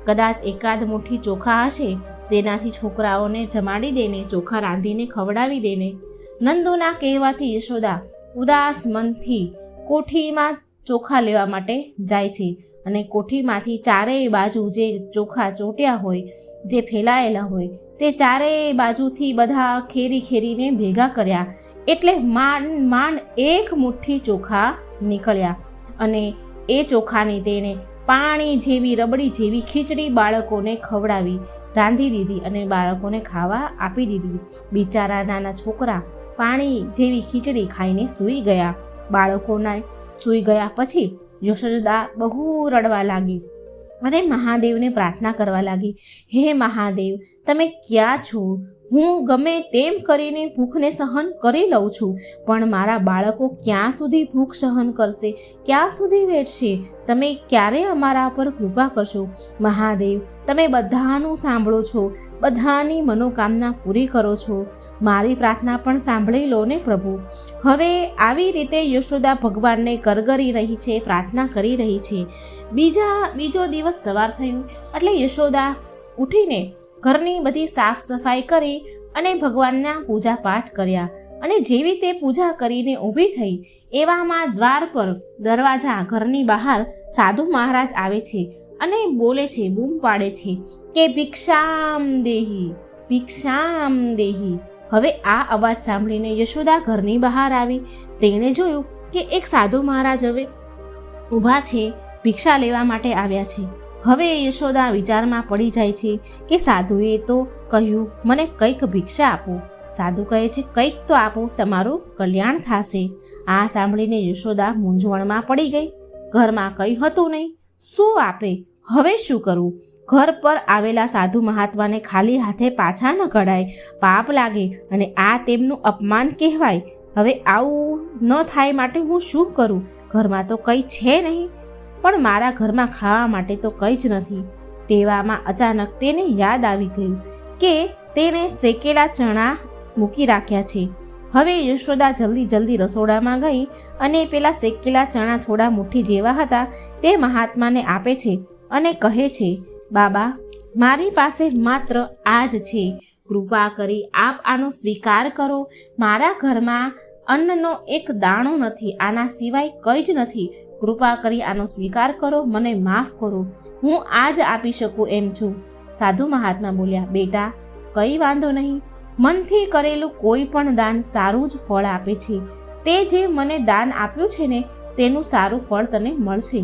કદાચ એકાદ મુઠ્ઠી ચોખા હશે, તેનાથી છોકરાઓને જમાડી દેને, ચોખા રાંધીને ખવડાવી દેને. નંદુના કહેવાથી યશોદા ઉદાસ મનથી કોઠીમાં ચોખા લેવા માટે જાય છે. અને કોઠીમાંથી ચારેય બાજુ જે ચોખા ચોટ્યા હોય, જે ફેલાયેલા હોય, તે ચારેય બાજુથી બધા ખેરીને ભેગા કર્યા. એટલે માંડ એક મુઠ્ઠી ચોખા નીકળ્યા. અને એ ચોખાની તેણે પાણી જેવી રબડી જેવી ખીચડી બાળકોને ખવડાવી, રાંધી દીધી અને બાળકોને ખાવા આપી દીધી. બિચારા નાના છોકરા પાણી જેવી ખીચડી ખાઈને સૂઈ ગયા. બાળકોના સૂઈ ગયા પછી યશોદા બહુ રડવા લાગી અને મહાદેવને પ્રાર્થના કરવા લાગી, હે મહાદેવ, તમે ક્યાં છો? હું ગમે તેમ કરીને ભૂખને સહન કરી લઉં છું, પણ મારા બાળકો ક્યાં સુધી ભૂખ સહન કરશે? ક્યાં સુધી વેઠશે? તમે ક્યારે અમારા પર કૃપા કરશો? મહાદેવ, તમે બધાનું સાંભળો છો, બધાની મનોકામના પૂરી કરો છો. મારી પ્રાર્થના પણ સાંભળી લો ને પ્રભુ. હવે આવી રીતે યશોદા ભગવાનને કરગરી રહી છે, પ્રાર્થના કરી રહી છે. બીજો દિવસ સવાર થયું એટલે યશોદા ઉઠીને ઘરની બધી સાફ સફાઈ કરી અને ભગવાનના પૂજા પાઠ કર્યા. અને જેવી તે પૂજા કરીને ઊભી થઈ એવામાં દ્વાર પર દરવાજા ઘરની બહાર સાધુ મહારાજ આવે છે અને બોલે છે, બૂમ પાડે છે કે ભિક્ષામ દેહી, ભિક્ષામ દેહી. હવે આ અવાજ સાંભળીને યશોદા ઘરની બહાર આવી. તેણે જોયું કે એક સાધુ મહારાજ હવે ઊભા છે, ભિક્ષા લેવા માટે આવ્યા છે. હવે યશોદા વિચારમાં પડી જાય છે કે સાધુએ તો કહ્યું, મને કંઈક ભિક્ષા આપો. સાધુ કહે છે, કંઈક તો આપો, તમારું કલ્યાણ થશે. આ સાંભળીને યશોદા મૂંઝવણમાં પડી ગઈ. ઘરમાં કંઈ હતું નહીં, શું આપે? હવે શું કરવું? ઘર પર આવેલા સાધુ મહાત્માને ખાલી હાથે પાછા ન કઢાય, પાપ લાગે અને આ તેમનું અપમાન કહેવાય. હવે આવું ન થાય માટે હું શું કરું? ઘરમાં તો કંઈ છે નહીં, પણ મારા ઘરમાં ખાવા માટે તો કંઈ જ નથી. તેવામાં અચાનક તેને યાદ આવી ગયું કે તેણે શેકેલા ચણા મૂકી રાખ્યા છે. હવે યશોદા જલ્દી રસોડામાં ગઈ અને પેલા શેકેલા ચણા થોડા મુઠ્ઠી જેવા હતા તે મહાત્માને આપે છે અને કહે છે, બાબા, મારી પાસે માત્ર આ જ છે. કૃપા કરી આપ આનો સ્વીકાર કરો. મારા ઘરમાં અન્નનો એક દાણો નથી, આના સિવાય કંઈ જ નથી. કૃપા કરી આનો સ્વીકાર કરો, મને માફ કરો. હું આજ આપી શકું એમ છું. સાધુ મહાત્મા બોલ્યા, બેટા, કંઈ વાંધો નહીં. મનથી કરેલું કોઈ પણ દાન સારું જ ફળ આપે છે. તે જે મને દાન આપ્યું છે ને, તેનું સારું ફળ તને મળશે.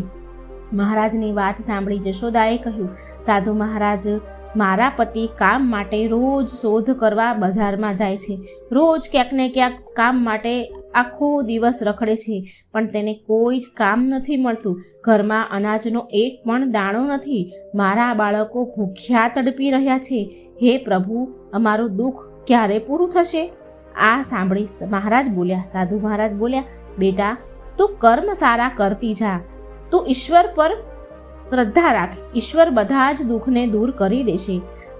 મહારાજની વાત સાંભળી યશોદાએ કહ્યું, સાધુ મહારાજ, મારા પતિ કામ માટે રોજ શોધ કરવા બજારમાં જાય છે. રોજ ક્યાંક ને ક્યાંક કામ માટે આખો દિવસ રખડે છે, પણ તેને કોઈ જ કામ નથી મળતું. ઘરમાં અનાજનો એક પણ દાણો નથી. મારા બાળકો ભૂખ્યા તડપી રહ્યા છે. હે પ્રભુ, અમારું દુઃખ ક્યારે પૂરું થશે? આ સાંભળી સાધુ મહારાજ બોલ્યા, બેટા, તું કર્મ સારા કરતી જા. તું ઈશ્વર પર શ્રદ્ધા રાખ. ઈશ્વર બધા જ દુઃખને દૂર કરી દેશે.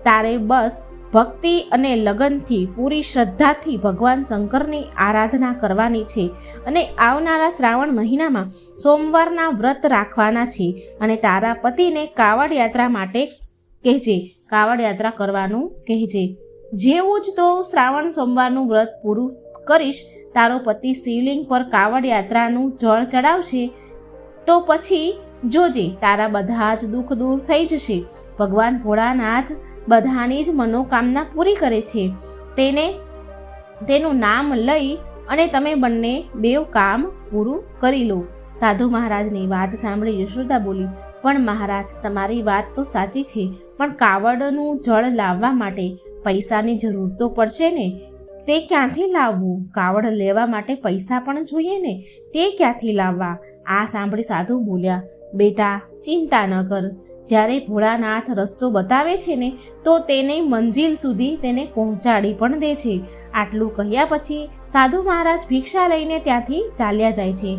તારે બસ ભક્તિ અને લગનથી, પૂરી શ્રદ્ધાથી ભગવાન શંકરની આરાધના કરવાની છે અને આવનારા શ્રાવણ મહિનામાં સોમવારના વ્રત રાખવાના છે. અને તારા પતિને કાવડ યાત્રા માટે કહેજે, કાવડ યાત્રા કરવાનું કહેજે. જેવું જ તો શ્રાવણ સોમવારનું વ્રત પૂરું કરીશ, તારો પતિ શિવલિંગ પર કાવડ યાત્રાનું જળ ચડાવશે, તો પછી જોજે તારા બધા જ દુઃખ દૂર થઈ જશે. ભગવાન ભોળાનાથ બધાની જ મનોકામના પૂરી કરે છે. તેનું નામ લઈ અને તમે બંને બેવ કામ પૂરું કરી લો. સાધુ મહારાજની વાત સાંભળી યશોદા બોલી, પણ મહારાજ, તમારી વાત તો સાચી છે, પણ કાવડનું જળ લાવવા માટે પૈસાની જરૂર તો પડશે ને. તે ક્યાંથી લાવવું? કાવડ લેવા માટે પૈસા પણ જોઈએ ને, તે ક્યાંથી લાવવા? આ સાંભળી સાધુ બોલ્યા, બેટા, ચિંતા ન કર. જ્યારે ભોળાનાથ રસ્તો બતાવે છે ને, તો તેને મંજિલ સુધી તેને પહોંચાડી પણ દે છે. આટલું કહ્યા પછી સાધુ મહારાજ ભિક્ષા લઈને ત્યાંથી ચાલ્યા જાય છે.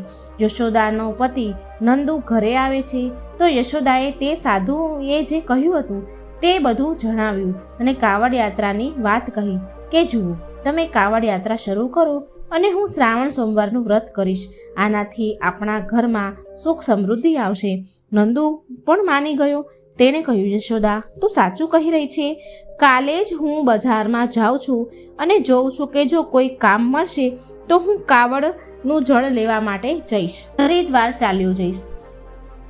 યશોદાનો પતિ નંદુ ઘરે આવે છે, તો યશોદાએ તે સાધુએ જે કહ્યું હતું તે બધું જણાવ્યું અને કાવડ યાત્રાની વાત કહી કે જુઓ, તમે કાવડ યાત્રા શરૂ કરો અને હું શ્રાવણ સોમવારનું વ્રત કરીશ. આનાથી આપણા ઘરમાં સુખ સમૃદ્ધિ આવશે. નંદુ પણ માની ગયો. તેણે કહ્યું, યશોદા, તું સાચું કહી રહી છે. કાલે જ હું બજારમાં જાઉં છું અને જોઉં છું કે જો કોઈ કામ મળશે તો હું કાવડનું જળ લેવા માટે જઈશ. હરિદ્વાર ચાલ્યો જઈશ.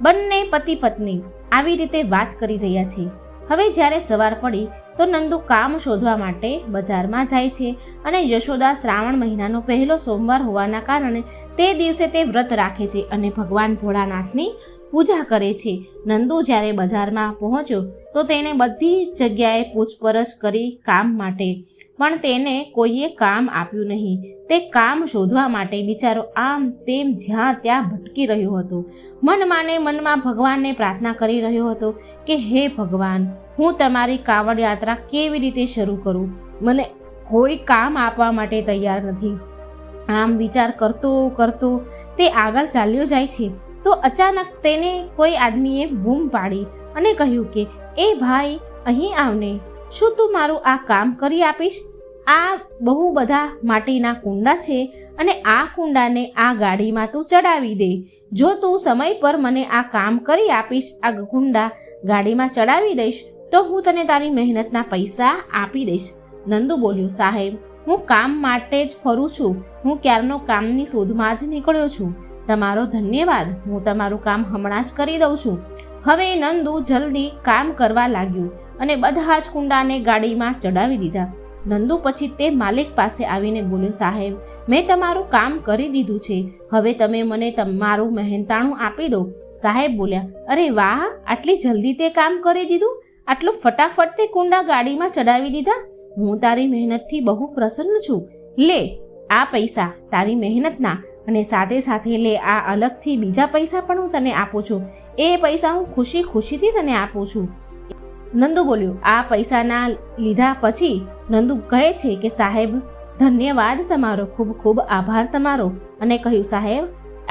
બંને પતિ પત્ની આવી રીતે વાત કરી રહ્યા છે. હવે જ્યારે સવાર પડી તો નંદુ કામ શોધવા માટે બજારમાં જાય છે અને યશોદા શ્રાવણ મહિનાનો પહેલો સોમવાર હોવાના કારણે તે દિવસે તે વ્રત રાખે છે અને ભગવાન ભોળાનાથની પૂજા કરે છે. નંદુ જ્યારે બજારમાં પહોંચ્યો તો તેણે બધી જગ્યાએ પૂછપરછ કરી કામ માટે, પણ તેને કોઈએ કામ આપ્યું નહીં. તે કામ શોધવા માટે બિચારો આમ તેમ જ્યાં ત્યાં ભટકી રહ્યો હતો. મનમાં ને મનમાં ભગવાનને પ્રાર્થના કરી રહ્યો હતો કે હે ભગવાન, હું તમારી કાવડ યાત્રા કેવી રીતે શરૂ કરું? મને કોઈ કામ આપવા માટે તૈયાર નથી. આમ વિચાર કરતો કરતો તે આગળ ચાલ્યો જાય છે તો અચાનક તેને કોઈ આદમીએ બૂમ પાડી અને કહ્યું કે, એ ભાઈ, અહીં આવને. શું તું મારું આ કામ કરી આપીશ? આ બહુ બધા માટીના કુંડા છે અને આ કુંડાને આ ગાડીમાં તું ચડાવી દે. જો તું સમય પર મને આ કામ કરી આપીશ, આ કુંડા ગાડીમાં ચડાવી દઈશ, તો હું તને તારી મહેનતના પૈસા આપી દઈશ. નંદુ બોલ્યો, સાહેબ, હું કામ માટે જ ફરું છું. હું ક્યારનો કામની શોધમાં જ નીકળ્યો છું. તમારો ધન્યવાદ. હું તમારું કામ હમણાં જ કરી દઉં છું. હવે નંદુ જલ્દી કામ કરવા લાગ્યું અને બધા જ કુંડાને ગાડીમાં ચડાવી દીધા. નંદુ પછી તે માલિક પાસે આવીને બોલ્યો, સાહેબ, મેં તમારું કામ કરી દીધું છે. હવે તમે મને તમારું મહેનતાણું આપી દો. સાહેબ બોલ્યા, અરે વાહ, આટલી જલ્દી તે કામ કરી દીધું? આટલું ફટાફટ તે કુંડા ગાડીમાં ચડાવી દીધા? હું તારી મહેનતથી બહુ પ્રસન્ન છું. લે આ પૈસા તારી મહેનતના, અને સાથે સાથે લે આ અલગથી બીજા પૈસા પણ હું તને આપું છું. એ પૈસા હું ખુશી ખુશીથી તને આપું છું. નંદુ બોલ્યો. આ પૈસાના લીધા પછી નંદુ કહે છે કે, સાહેબ, ધન્યવાદ તમારો, ખૂબ ખૂબ આભાર તમારો. અને કહ્યું, સાહેબ,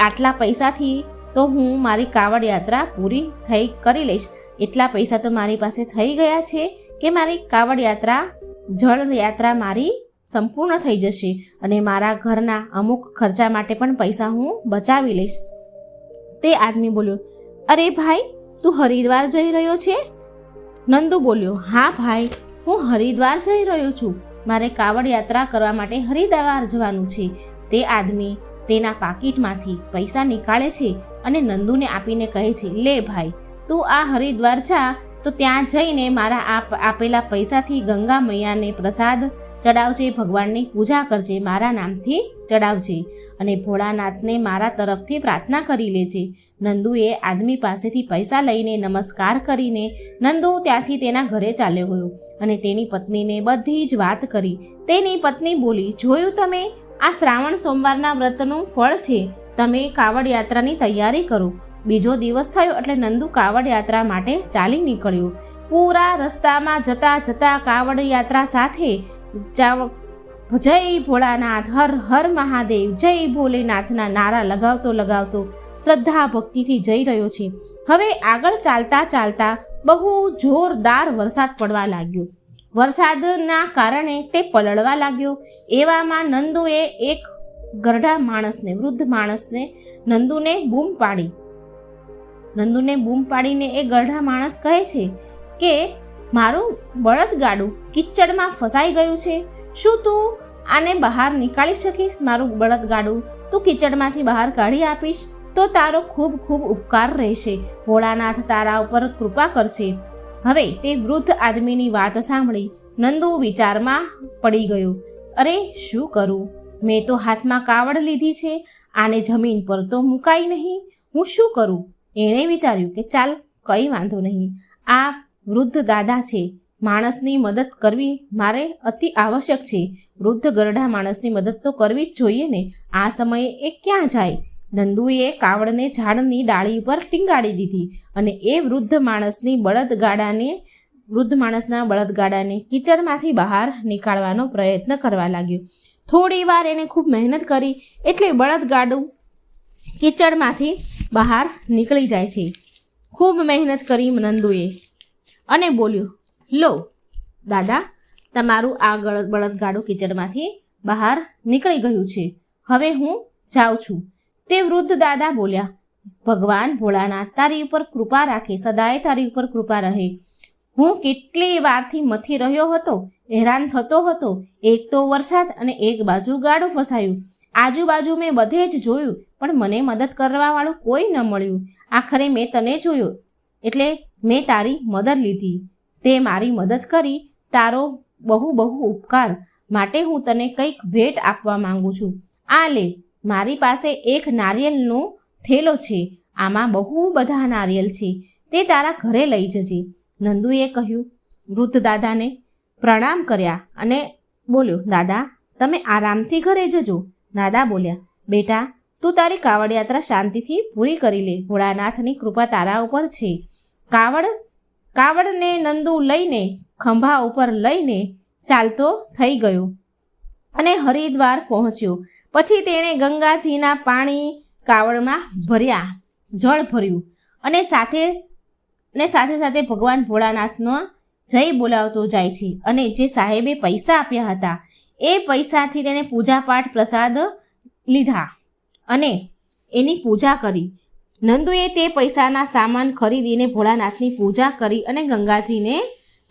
આટલા પૈસાથી તો હું મારી કાવડ યાત્રા પૂરી કરી લઈશ. એટલા પૈસા તો મારી પાસે થઈ ગયા છે કે મારી કાવડ યાત્રા, જળ યાત્રા મારી સંપૂર્ણ થઈ જશે અને મારા ઘરના અમુક ખર્ચા માટે પણ પૈસા હું બચાવી લઈશ. તે આદમી બોલ્યો, અરે ભાઈ, તું હરિદ્વાર જઈ રહ્યો છે? નંદુ બોલ્યો, હા ભાઈ, હું હરિદ્વાર જઈ રહ્યો છું. મારે કાવડ યાત્રા કરવા માટે હરિદ્વાર જવાનું છે. તે આદમી તેના પાકીટમાંથી પૈસા નીકાળે છે અને નંદુને આપીને કહે છે, લે ભાઈ, તું આ હરિદ્વાર જા, તો ત્યાં જઈને મારા આપેલા પૈસાથી ગંગા મૈયાને પ્રસાદ ચડાવજે, ભગવાનની પૂજા કરજે, મારા નામથી ચડાવજે અને ભોળાનાથને મારા તરફથી પ્રાર્થના કરી લેજે. નંદુએ આદમી પાસેથી પૈસા લઈને નમસ્કાર કરીને નંદુ ત્યાંથી તેના ઘરે ચાલ્યો ગયો અને તેની પત્નીને બધી જ વાત કરી. તેની પત્ની બોલી, જોયું તમે, આ શ્રાવણ સોમવારના વ્રતનું ફળ છે. તમે કાવડ યાત્રાની તૈયારી કરો. બીજો દિવસ થયો એટલે નંદુ કાવડ યાત્રા માટે ચાલી નીકળ્યો. પૂરા રસ્તામાં જતા જતા કાવડ યાત્રા સાથે જય ભોળાનાથ, હર હર મહાદેવ, જય ભોલેનાથના નારા લગાવતો લગાવતો શ્રદ્ધા ભક્તિથી જઈ રહ્યો છે. હવે આગળ ચાલતા ચાલતા બહુ જોરદાર વરસાદ પડવા લાગ્યો. વરસાદના કારણે તે પલળવા લાગ્યો. એવામાં નંદુએ એક ગરડા માણસને, વૃદ્ધ માણસને નંદુને બૂમ પાડીને એ ગરડા માણસ કહે છે કે મારું બળદગાડું કિચડમાં ફસાઈ ગયું છે. શું તું આને બહાર નીકાળી શકીશ? મારું બળદગાડું તું કિચડમાંથી બહાર કાઢી આપીશ તો તારો ખૂબ ખૂબ ઉપકાર રહેશે. ભોળાનાથ તારા ઉપર કૃપા કરશે. હવે તે વૃદ્ધ આદમીની વાત સાંભળી નંદુ વિચારમાં પડી ગયો. અરે શું કરું? મેં તો હાથમાં કાવડ લીધી છે, આને જમીન પર તો મુકાય નહીં. હું શું કરું? એણે વિચાર્યું કે ચાલ કંઈ વાંધો નહીં, આ વૃદ્ધ દાદા છે, માણસની મદદ કરવી મારે અતિ આવશ્યક છે. વૃદ્ધ ગરડા માણસની મદદ તો કરવી જ જોઈએ ને. આ સમયે એ ક્યાં જાય? નંદુએ કાવડને ઝાડની ડાળી ઉપર ટીંગાડી દીધી અને એ વૃદ્ધ માણસના બળદગાડાને કિચડમાંથી બહાર નીકાળવાનો પ્રયત્ન કરવા લાગ્યો. થોડી વાર એણે ખૂબ મહેનત કરી એટલે બળદગાડું કિચડમાંથી બહાર નીકળી જાય છે. ખૂબ મહેનત કરી નંદુએ અને બોલ્યો, લો દાદા, તમારું આ બળદગાડું કિચડમાંથી બહાર નીકળી ગયું છે. હવે હું જાઉં છું. તે વૃદ્ધ દાદા બોલ્યા, ભગવાન ભોળાનાથ તારી ઉપર કૃપા રાખે, સદાય તારી ઉપર કૃપા રહે. હું કેટલી વારથી મથી રહ્યો હતો, હેરાન થતો હતો. એક તો વરસાદ અને એક બાજુ ગાડું ફસાયું. આજુબાજુ મેં બધે જ જોયું પણ મને મદદ કરવાવાળું કોઈ ન મળ્યું. આખરે મેં તને જોયો એટલે મેં તારી મદદ લીધી. તે મારી મદદ કરી. તારો બહુ બહુ ઉપકાર માટે હું તને કંઈક ભેટ આપવા માંગુ છું. આ લે, મારી પાસે એક નારિયેળનો થેલો છે. આમાં બહુ બધા નારિયેળ છે. તે તારા ઘરે લઈ જજે. નંદુએ કહ્યું. વૃદ્ધ દાદાને પ્રણામ કર્યા અને બોલ્યો, દાદા તમે આરામથી ઘરે જજો. દાદા બોલ્યા, બેટા તું તારી કાવડ યાત્રા શાંતિથી પૂરી કરી લે. ભોળાનાથની કૃપા તારા ઉપર છે. કાવડને નંદુ લઈને ખંભા ઉપર લઈને ચાલતો થઈ ગયો અને હરિદ્વાર પહોંચ્યો. પછી તેણે ગંગાજીના પાણી કાવડમાં જળ ભર્યું અને સાથે સાથે ભગવાન ભોળાનાથનો જય બોલાવતો જાય છે. અને જે સાહેબે પૈસા આપ્યા હતા એ પૈસાથી તેણે પૂજાપાઠ પ્રસાદ લીધા અને એની પૂજા કરી. નંદુએ તે પૈસાના સામાન ખરીદીને ભોળાનાથની પૂજા કરી અને ગંગાજીને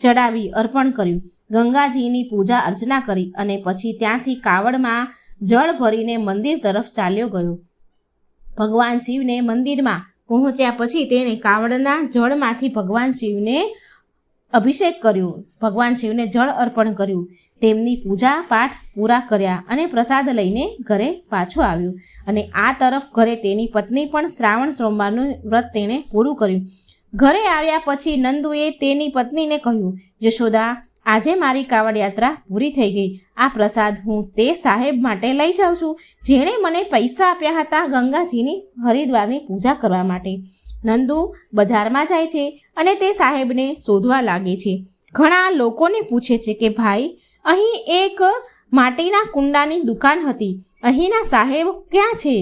ચડાવી અર્પણ કર્યું. ગંગાજીની પૂજા અર્ચના કરી અને પછી ત્યાંથી કાવડમાં જળ ભરીને મંદિર તરફ ચાલ્યો ગયો. ભગવાન શિવને મંદિરમાં પહોંચ્યા પછી તેણે કાવડના જળમાંથી ભગવાન શિવને અભિષેક કર્યો. ભગવાન શિવને જળ અર્પણ કર્યું. તેમની પૂજા પાઠ પૂરા કર્યા અને પ્રસાદ લઈને ઘરે પાછો આવ્યો. અને આ તરફ ઘરે તેની પત્ની પણ શ્રાવણ સોમવારનું વ્રત તેણે પૂરું કર્યું. ઘરે આવ્યા પછી નંદુએ તેની પત્નીને કહ્યું, યશોદા, આજે મારી કાવડ યાત્રા પૂરી થઈ ગઈ. આ પ્રસાદ હું તે સાહેબ માટે લઈ જાઉં છું જેણે મને પૈસા આપ્યા હતા ગંગાજીની હરિદ્વારની પૂજા કરવા માટે. નંદુ બજારમાં જાય છે અને તે સાહેબને શોધવા લાગે છે. ઘણા લોકોને પૂછે છે કે ભાઈ, અહીં એક માટીના કુંડાની દુકાન હતી, અહીંના સાહેબ ક્યાં છે?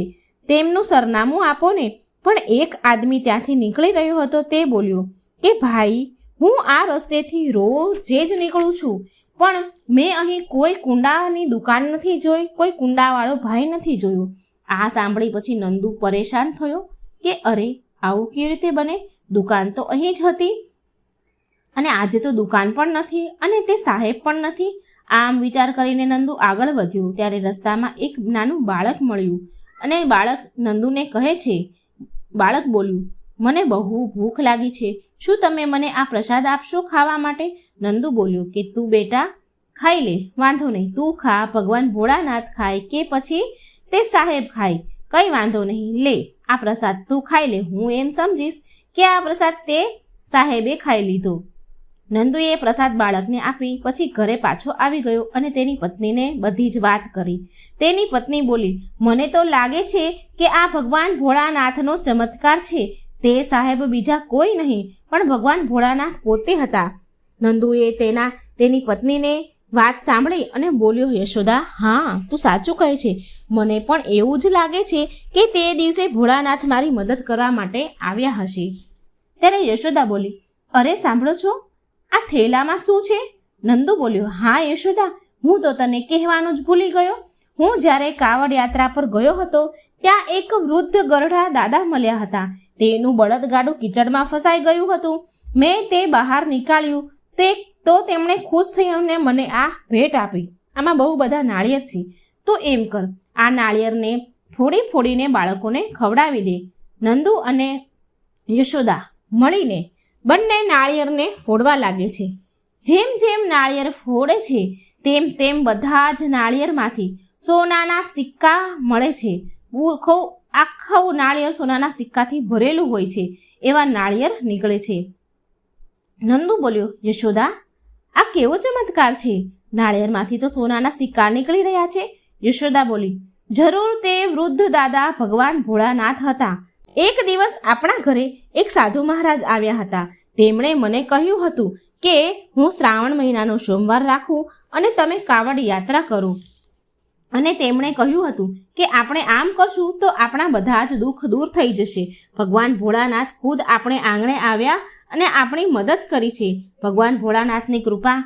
તેમનું સરનામું આપો ને. પણ એક આદમી ત્યાંથી નીકળી રહ્યો હતો. તે બોલ્યો કે ભાઈ, હું આ રસ્તેથી રોજે જ નીકળું છું પણ મેં અહીં કોઈ કુંડાની દુકાન નથી જોઈ, કોઈ કુંડાવાળો ભાઈ નથી જોયો. આ સાંભળી પછી નંદુ પરેશાન થયો કે અરે, આવું કેવી રીતે બને? દુકાન તો અહીં જ હતી અને આજે તો દુકાન પણ નથી અને તે સાહેબ પણ નથી. આમ વિચાર કરીને નંદુ આગળ વધ્યો ત્યારે રસ્તામાં એક નાનું બાળક મળ્યું અને બાળક નંદુને કહે છે. બાળક બોલ્યું, મને બહુ ભૂખ લાગી છે, શું તમે મને આ પ્રસાદ આપશો ખાવા માટે? નંદુ બોલ્યો કે તું બેટા ખાઈ લે, વાંધો નહીં, તું ખા, ભગવાન ભોળાનાથ ખાય કે પછી તે સાહેબ ખાય, કંઈ વાંધો નહીં, લે આ પ્રસાદ તું ખાઈ લે. હું એમ સમજીશ કે આ પ્રસાદ તે સાહેબે ખાઈ લીધો. નંદુએ પ્રસાદ બાળકને આપી પછી ઘરે પાછો આવી ગયો અને તેની પત્નીને બધી જ વાત કરી. તેની પત્ની બોલી, મને તો લાગે છે કે આ ભગવાન ભોળાનાથનો ચમત્કાર છે. તે સાહેબ બીજા કોઈ નહીં પણ ભગવાન ભોળાનાથ પોતે હતા. નંદુએ તેની પત્નીને વાત સાંભળી અને બોલ્યો, યશોદા, હા, તું સાચું કહે છે. મને પણ એવું જ લાગે છે કે તે દિવસે ભોળાનાથ મારી મદદ કરવા માટે આવ્યા હશે. ત્યારે યશોદા બોલી, અરે સાંભળો છો, આ થેલામાં શું છે? નંદુ બોલ્યો, હા યશોદા, હું તો તને કહેવાનું જ ભૂલી ગયો. હું જ્યારે કાવડ યાત્રા પર ગયો હતો ત્યાં એક વૃદ્ધ ગરડા દાદા મળ્યા હતા. તેનું બળદગાડું કીચડમાં ફસાઈ ગયું હતું. મેં તે બહાર નીકાળ્યું તો તેમણે ખુશ થઈ અને મને આ ભેટ આપી. આમાં બહુ બધા નાળિયેર છે. તો એમ કર, આ નાળિયેરને ફોડીને બાળકોને ખવડાવી દે. નંદુ અને યશોદા મળીને બંને નાળિયેરને ફોડવા લાગે છે. જેમ જેમ નાળિયેર ફોડે છે તેમ બધા જ નાળિયેરમાંથી સોનાના સિક્કા મળે છે. આખું નાળિયેર સોનાના સિક્કાથી ભરેલું હોય છે એવા નાળિયેર નીકળે છે. નંદુ બોલ્યો, યશોદા, આ કેવો ચમત્કાર છે? નાળિયેરમાંથી તો સોનાના સિક્કા નીકળી રહ્યા છે. યશોદા બોલી, જરૂર તે વૃદ્ધ દાદા ભગવાન ભોળાનાથ હતા. એક દિવસ આપણા ઘરે એક સાધુ મહારાજ આવ્યા હતા. તેમણે મને કહ્યું હતું કે હું શ્રાવણ મહિનાનો સોમવાર રાખું અને તમે કાવડ યાત્રા કરો. અને તેમણે કહ્યું હતું કે આપણે આમ કરશું તો આપણા બધા જ દુઃખ દૂર થઈ જશે. ભગવાન ભોળાનાથ ખુદ આપણે આંગણે આવ્યા અને આપણી મદદ કરી છે. ભગવાન ભોળાનાથની કૃપા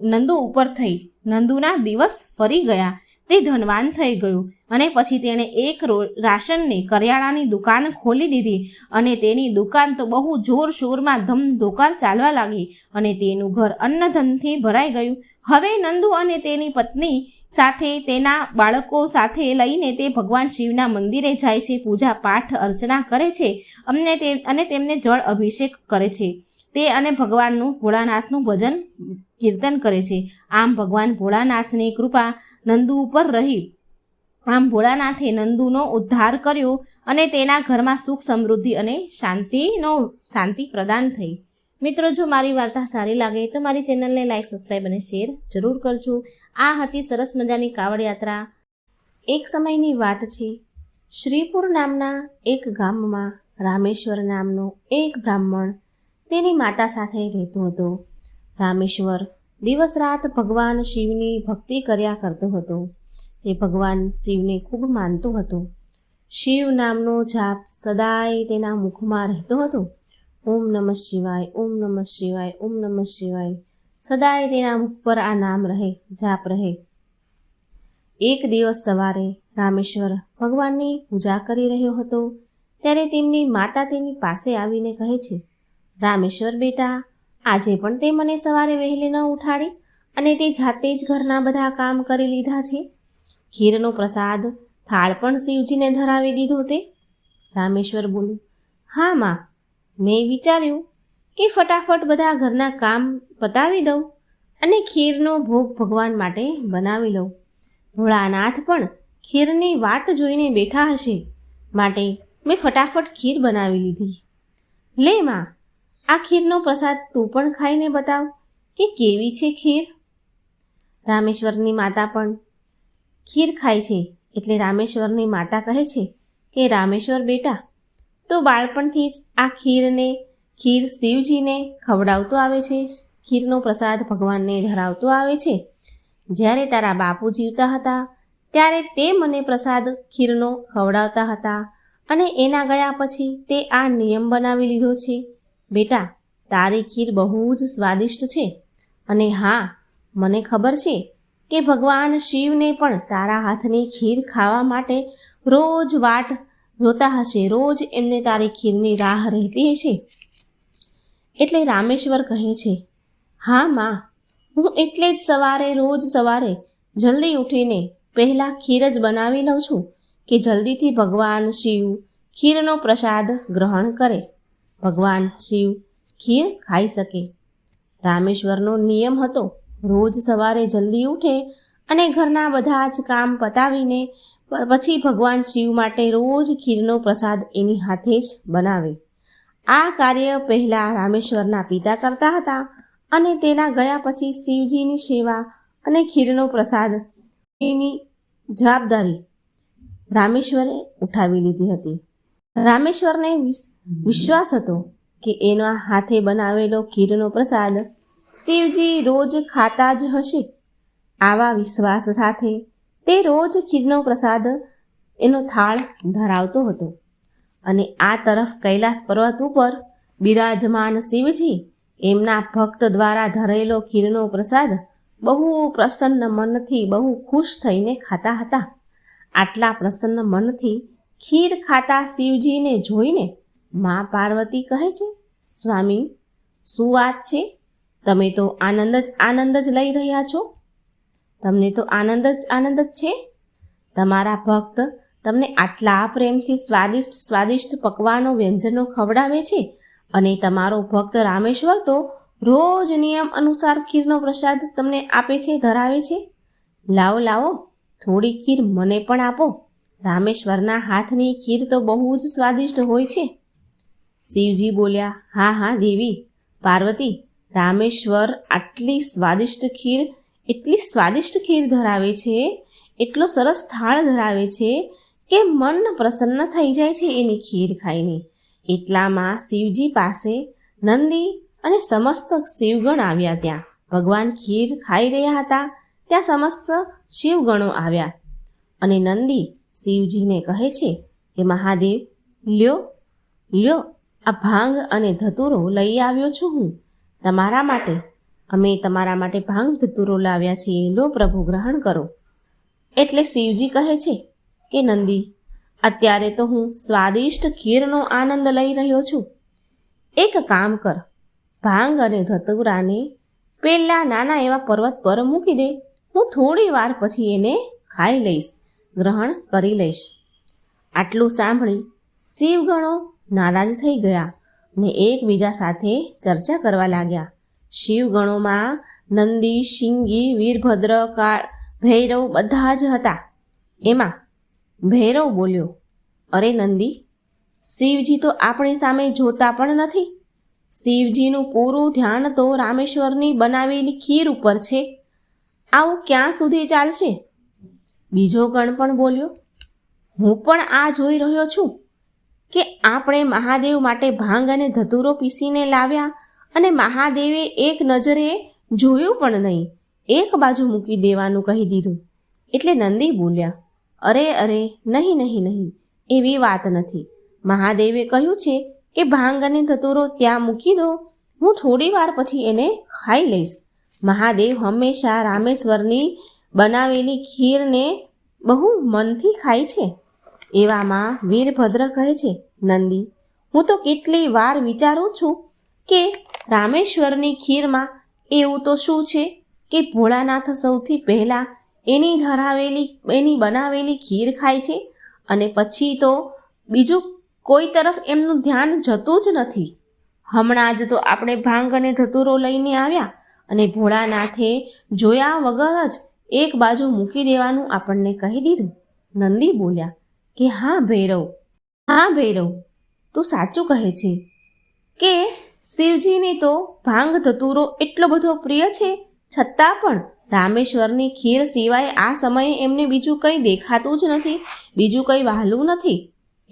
નંદુ ઉપર થઈ. નંદુના દિવસ ફરી ગયા. તે ધનવાન થઈ ગયું અને પછી તેણે એક રાશનની કરિયાણાની દુકાન ખોલી દીધી અને તેની દુકાન તો બહુ જોરશોરમાં ધમધોકાર ચાલવા લાગી અને તેનું ઘર અન્નધનથી ભરાઈ ગયું. હવે નંદુ અને તેની પત્ની સાથે તેના બાળકો સાથે લઈને તે ભગવાન શિવના મંદિરે જાય છે, પૂજા પાઠ અર્ચના કરે છે અને તેમને જળ અભિષેક કરે છે. તે અને ભગવાનનું ભોળાનાથનું ભજન કીર્તન કરે છે. આમ ભગવાન ભોળાનાથની કૃપા નંદુ ઉપર રહી. આમ ભોળાનાથે નંદુનો ઉદ્ધાર કર્યો અને તેના ઘરમાં સુખ સમૃદ્ધિ અને શાંતિ પ્રદાન થઈ. મિત્રો, જો મારી વાર્તા સારી લાગે તો મારી ચેનલને લાઈક, સબસ્ક્રાઈબ અને શેર જરૂર કરજો. આ હતી સરસ મજાની કાવડ યાત્રા. એક સમયની વાત છે. શ્રીપુર નામના એક ગામમાં રામેશ્વર નામનો એક બ્રાહ્મણ તેની માતા સાથે રહેતો હતો. રામેશ્વર દિવસ રાત ભગવાન શિવની ભક્તિ કર્યા કરતો હતો. તે ભગવાન શિવને ખૂબ માનતો હતો. શિવ નામનો જાપ સદાય તેના મુખમાં રહેતો હતો. ઓમ નમઃ શિવાય, ઓમ નમઃ શિવાય, ઓમ નમઃ શિવાય. સદાય તેના મુખ પર આ નામ રહે, જાપ રહે. એક દિવસ સવારે રામેશ્વર ભગવાનની પૂજા કરી રહ્યો હતો ત્યારે તેમની માતા તેની પાસે આવીને કહે છે, રામેશ્વર બેટા, આજે પણ તે મને સવારે વહેલી ન ઉઠાડી અને તે જાતે જ ઘરના બધા કામ કરી લીધા છે. ખીરનો પ્રસાદ થાળ પણ શિવજીને ધરાવી દીધો તે. રામેશ્વર બોલ્યું, હા માં, મેં વિચાર્યું કે ફટાફટ બધા ઘરના કામ પતાવી દઉં અને ખીરનો ભોગ ભગવાન માટે બનાવી લઉં. ભોળાનાથ પણ ખીરની વાટ જોઈને બેઠા હશે માટે મેં ફટાફટ ખીર બનાવી લીધી. લે માં, આ ખીરનો પ્રસાદ તું પણ ખાઈને બતાવ કે કેવી છે ખીર. રામેશ્વરની માતા પણ ખીર ખાય છે એટલે રામેશ્વરની માતા કહે છે કે રામેશ્વર બેટા, તો બાળપણથી જ આ ખીર શિવજીને ખવડાવતો આવે છે, ખીરનો પ્રસાદ ભગવાનને ધરાવતો આવે છે. જ્યારે તારા બાપુ જીવતા હતા ત્યારે તે મને પ્રસાદ ખીરનો ખવડાવતા હતા અને એના ગયા પછી તે આ નિયમ બનાવી લીધો છે. બેટા, તારી ખીર બહુ જ સ્વાદિષ્ટ છે અને હા, મને ખબર છે કે ભગવાન શિવને પણ તારા હાથની ખીર ખાવા માટે રોજ વાટ જોતા હશે, રોજ એમને તારી ખીરની રાહ રહેતી હશે. એટલે રામેશ્વર કહે છે, હા માં, હું એટલે જ રોજ સવારે જલ્દી ઉઠીને પહેલાં ખીર જ બનાવી લઉં છું કે જલ્દીથી ભગવાન શિવ ખીરનો પ્રસાદ ગ્રહણ કરે, ભગવાન શિવ ખીર ખાઈ શકે. રામેશ્વરનો નિયમ હતો રોજ સવારે જલ્દી ઉઠે અને ઘરના બધા જ કામ પતાવીને પછી ભગવાન શિવ માટે રોજ ખીરનો પ્રસાદ એની હાથે જ બનાવે. આ કાર્ય પહેલાં રામેશ્વરના પિતા કરતા હતા અને તેના ગયા પછી શિવજીની સેવા અને ખીરનો પ્રસાદ એની જવાબદારી રામેશ્વરે ઉઠાવી લીધી હતી. રામેશ્વરને વિશ્વાસ હતો કે એના હાથે બનાવેલો ખીરનો પ્રસાદ શિવજી રોજ ખાતા જ હશે. આવા વિશ્વાસ સાથે તે રોજ ખીરનો પ્રસાદ એનો થાળ ધરાવતો હતો. અને આ તરફ કૈલાસ પર્વત ઉપર બિરાજમાન શિવજી એમના ભક્ત દ્વારા ધરેલો ખીરનો પ્રસાદ બહુ પ્રસન્ન મનથી બહુ ખુશ થઈને ખાતા હતા. આટલા પ્રસન્ન મનથી ખીર ખાતા શિવજીને જોઈને મા પાર્વતી કહે છે, સ્વામી, શું વાત છે? તમે તો આનંદ જ લઈ રહ્યા છો. તમને તો આનંદ જ છે. તમારા ભક્ત તમને આટલા પ્રેમથી સ્વાદિષ્ટ પકવાનો વ્યંજનો ખવડાવે છે અને તમારો ભક્ત રામેશ્વર તો રોજ નિયમ અનુસાર ખીરનો પ્રસાદ તમને આપે છે, ધરાવે છે. લાવો થોડી ખીર મને પણ આપો. રામેશ્વરના હાથની ખીર તો બહુ જ સ્વાદિષ્ટ હોય છે. શિવજી બોલ્યા, હા દેવી પાર્વતી, રામેશ્વર એટલી સ્વાદિષ્ટ ખીર ધરાવે છે, એટલો સરસ થાળ ધરાવે છે કે મન પ્રસન્ન થઈ જાય છે એની ખીર ખાઈને. એટલામાં શિવજી પાસે નંદી અને સમસ્ત શિવગણ આવ્યા. ત્યાં ભગવાન ખીર ખાઈ રહ્યા હતા. ત્યાં સમસ્ત શિવગણો આવ્યા અને નંદી શિવજીને કહે છે કે મહાદેવ, લ્યો આ ભાંગ અને ધતુરો લઈ આવ્યો છું હું તમારા માટે. અમે તમારા માટે ભાંગ ધતુરો લાવ્યા છીએ, લો પ્રભુ, ગ્રહણ કરો. એટલે શિવજી કહે છે કે નંદી, અત્યારે તો હું સ્વાદિષ્ટ ખીરનો આનંદ લઈ રહ્યો છું. એક કામ કર, ભાંગ અને ધતુરાને પેલા નાના એવા પર્વત પર મૂકી દે. હું થોડી વાર પછી એને ખાઈ લઈશ, ગ્રહણ કરી લઈશ. આટલું સાંભળી શિવગણો નારાજ થઈ ગયા અને એકબીજા સાથે ચર્ચા કરવા લાગ્યા. શિવગણોમાં નંદી, શિંગી, વીરભદ્ર, ભૈરવ બધા જ હતા. એમાં ભૈરવ બોલ્યો, અરે નંદી, શિવજી તો આપણી સામે જોતા પણ નથી. શિવજીનું પૂરું ધ્યાન તો રામેશ્વરની બનાવેલી ખીર ઉપર છે. આવું ક્યાં સુધી ચાલશે? બીજો ગણ પણ બોલ્યો, હું પણ આ જોઈ રહ્યો છું કે આપણે મહાદેવ માટે ભાંગ અને ધતુરો પીસીને લાવ્યા અને મહાદેવે એક નજરે જોયું પણ નહીં, એક બાજુ મૂકી દેવાનું કહી દીધું. એટલે નંદી બોલ્યા, અરે નહીં, એવી વાત નથી. મહાદેવે કહ્યું છે કે ભાંગ અને ધતુરો ત્યાં મૂકી દો, હું થોડી વાર પછી એને ખાઈ લઈશ. મહાદેવ હંમેશા રામેશ્વરની બનાવેલી ખીરને બહુ મનથી ખાય છે. એવામાં વીરભદ્ર કહે છે, નંદી, હું તો કેટલી વાર વિચારું છું કે રામેશ્વરની ખીરમાં એવું તો શું છે કે ભોળાનાથ સૌથી પહેલાં એની બનાવેલી ખીર ખાય છે અને પછી તો બીજું કોઈ તરફ એમનું ધ્યાન જતું જ નથી. હમણાં જ તો આપણે ભાંગ અને ધતુરો લઈને આવ્યા અને ભોળાનાથે જોયા વગર જ એક બાજુ મૂકી દેવાનું આપણને કહી દીધું. નંદી બોલ્યા કે હા ભૈરવ, તું સાચું કહે છે કે શિવજીને તો ભાંગ ધતુરો એટલો બધો પ્રિય છે, છતાં પણ રામેશ્વરની ખીર સિવાય આ સમયે એમને બીજું કંઈ દેખાતું જ નથી, બીજું કંઈ વહાલું નથી.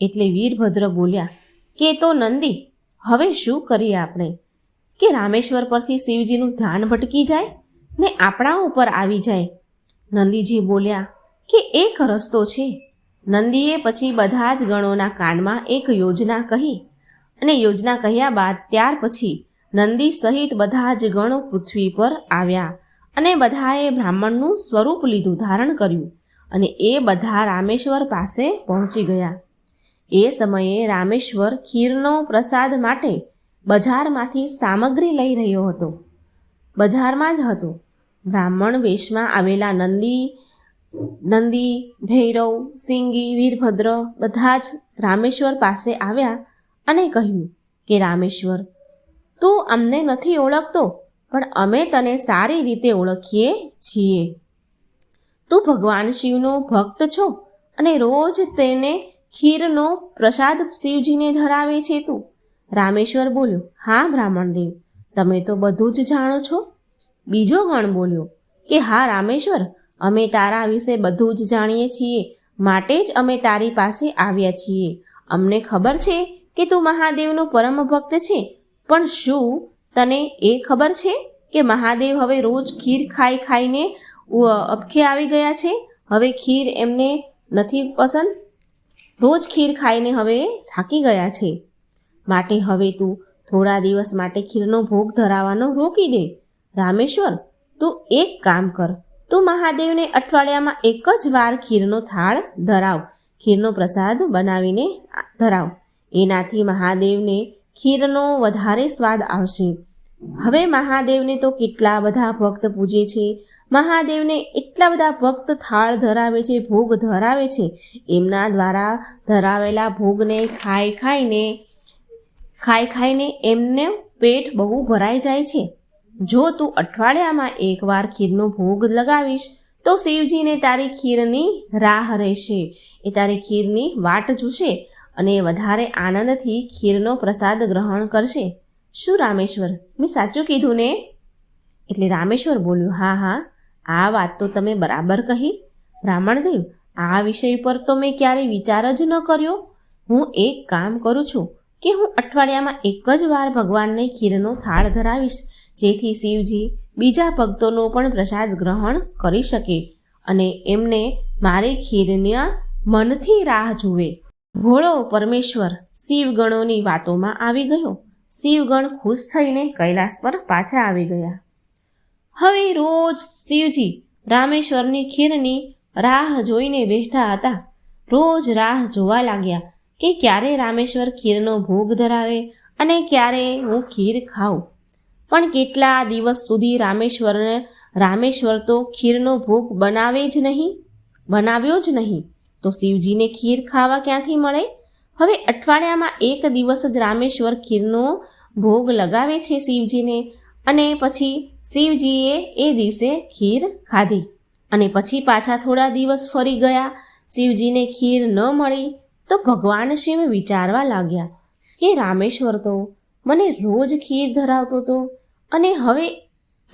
એટલે વીરભદ્ર બોલ્યા કે તો નંદી, હવે શું કરીએ આપણે કે રામેશ્વર પરથી શિવજીનું ધ્યાન ભટકી જાય ને આપણા ઉપર આવી જાય? નંદીજી બોલ્યા કે એક રસ્તો છે. નંદીએ પછી બધા જ ગણોના કાનમાં એક યોજના કહી અને યોજના કહ્યા બાદ ત્યાર પછી નંદી સહિત બધા જ ગણો પૃથ્વી પર આવ્યા અને બધાએ બ્રાહ્મણનું સ્વરૂપ ધારણ કર્યું અને એ બધા રામેશ્વર પાસે પહોંચી ગયા. એ સમયે રામેશ્વર ખીરનો પ્રસાદ માટે બજારમાંથી સામગ્રી લઈ રહ્યો હતો. બજારમાં જ હતો. બ્રાહ્મણ વેશમાં આવેલા નંદી, ભૈરવ, સિંગી, વીરભદ્ર બધા જ રામેશ્વર પાસે આવ્યા અને કહ્યું કે રામેશ્વર, તું અમને નથી ઓળખતો, પણ અમે તને સારી રીતે ઓળખીએ છીએ. તું ભગવાન શિવનો ભક્ત છો અને રોજ તેને ખીરનો પ્રસાદ શિવજીને ધરાવે છે. તું રામેશ્વર બોલ્યો, હા બ્રાહ્મણદેવ, તમે તો બધું જ જાણો છો. બીજો ગણ બોલ્યો કે હા રામેશ્વર, અમે તારા વિશે બધું જ જાણીએ છીએ, માટે જ અમે તારી પાસે આવ્યા છીએ. અમને ખબર છે કે તું મહાદેવનો પરમ ભક્ત છે, પણ શું તને એ ખબર છે કે મહાદેવ હવે રોજ ખીર ખાઈ ખાઈને અબખે આવી ગયા છે? હવે ખીર એમને નથી પસંદ. રોજ ખીર ખાઈને હવે થાકી ગયા છે. માટે હવે તું થોડા દિવસ માટે ખીરનો ભોગ ધરાવવાનો રોકી દે. રામેશ્વર, તું એક કામ કર, તું મહાદેવને અઠવાડિયામાં એક જ વાર ખીરનો થાળ ધરાવ, ખીરનો પ્રસાદ બનાવીને ધરાવ. એનાથી મહાદેવને ખીરનો વધારે સ્વાદ આવશે. હવે મહાદેવને તો કેટલા બધા ભક્ત પૂજે છે, મહાદેવને એટલા બધા ભક્ત થાળ ધરાવે છે, ભોગ ધરાવે છે. એમના દ્વારા ધરાવેલા ભોગને ખાઈ ખાઈને એમને પેટ બહુ ભરાઈ જાય છે. જો તું અઠવાડિયામાં એકવાર ખીરનો ભોગ લગાવીશ તો શિવજીને તારી ખીરની રાહ રહેશે. એ તારી ખીરની વાટ જોશે અને વધારે આનંદથી ખીરનો પ્રસાદ ગ્રહણ કરશે. શું રામેશ્વર, મેં સાચું કીધું ને? એટલે રામેશ્વર બોલ્યું, હા હા, આ વાત તો તમે બરાબર કહી બ્રાહ્મણદેવ. આ વિષય પર તો મેં ક્યારેય વિચાર જ ન કર્યો. હું એક કામ કરું છું કે હું અઠવાડિયામાં એક જ વાર ભગવાનને ખીરનો થાળ ધરાવીશ, જેથી શિવજી બીજા ભક્તોનો પણ પ્રસાદ ગ્રહણ કરી શકે અને એમને મારી ખીરના મનથી રાહ જુએ. ભોળો પરમેશ્વર શિવગણોની વાતોમાં આવી ગયો. શિવગણ ખુશ થઈને કૈલાસ પર પાછા આવી ગયા. હવે રોજ શિવજી રામેશ્વરની ખીરની રાહ જોઈને બેઠા હતા. રોજ રાહ જોવા લાગ્યા કે ક્યારે રામેશ્વર ખીરનો ભોગ ધરાવે અને ક્યારે હું ખીર ખાઉં. પણ કેટલા દિવસ સુધી રામેશ્વર તો ખીરનો ભોગ બનાવ્યો જ નહીં. તો શિવજીને ખીર ખાવા ક્યાંથી મળે? હવે અઠવાડિયામાં એક દિવસ જ રામેશ્વર ખીરનો ભોગ લગાવે છે શિવજીને, અને પછી શિવજીએ એ દિવસે ખીર ખાધી. અને પછી પાછા થોડા દિવસ ફરી ગયા, શિવજીને ખીર ન મળી. તો ભગવાન શિવ વિચારવા લાગ્યા કે રામેશ્વર તો મને રોજ ખીર ધરાવતો હતો અને હવે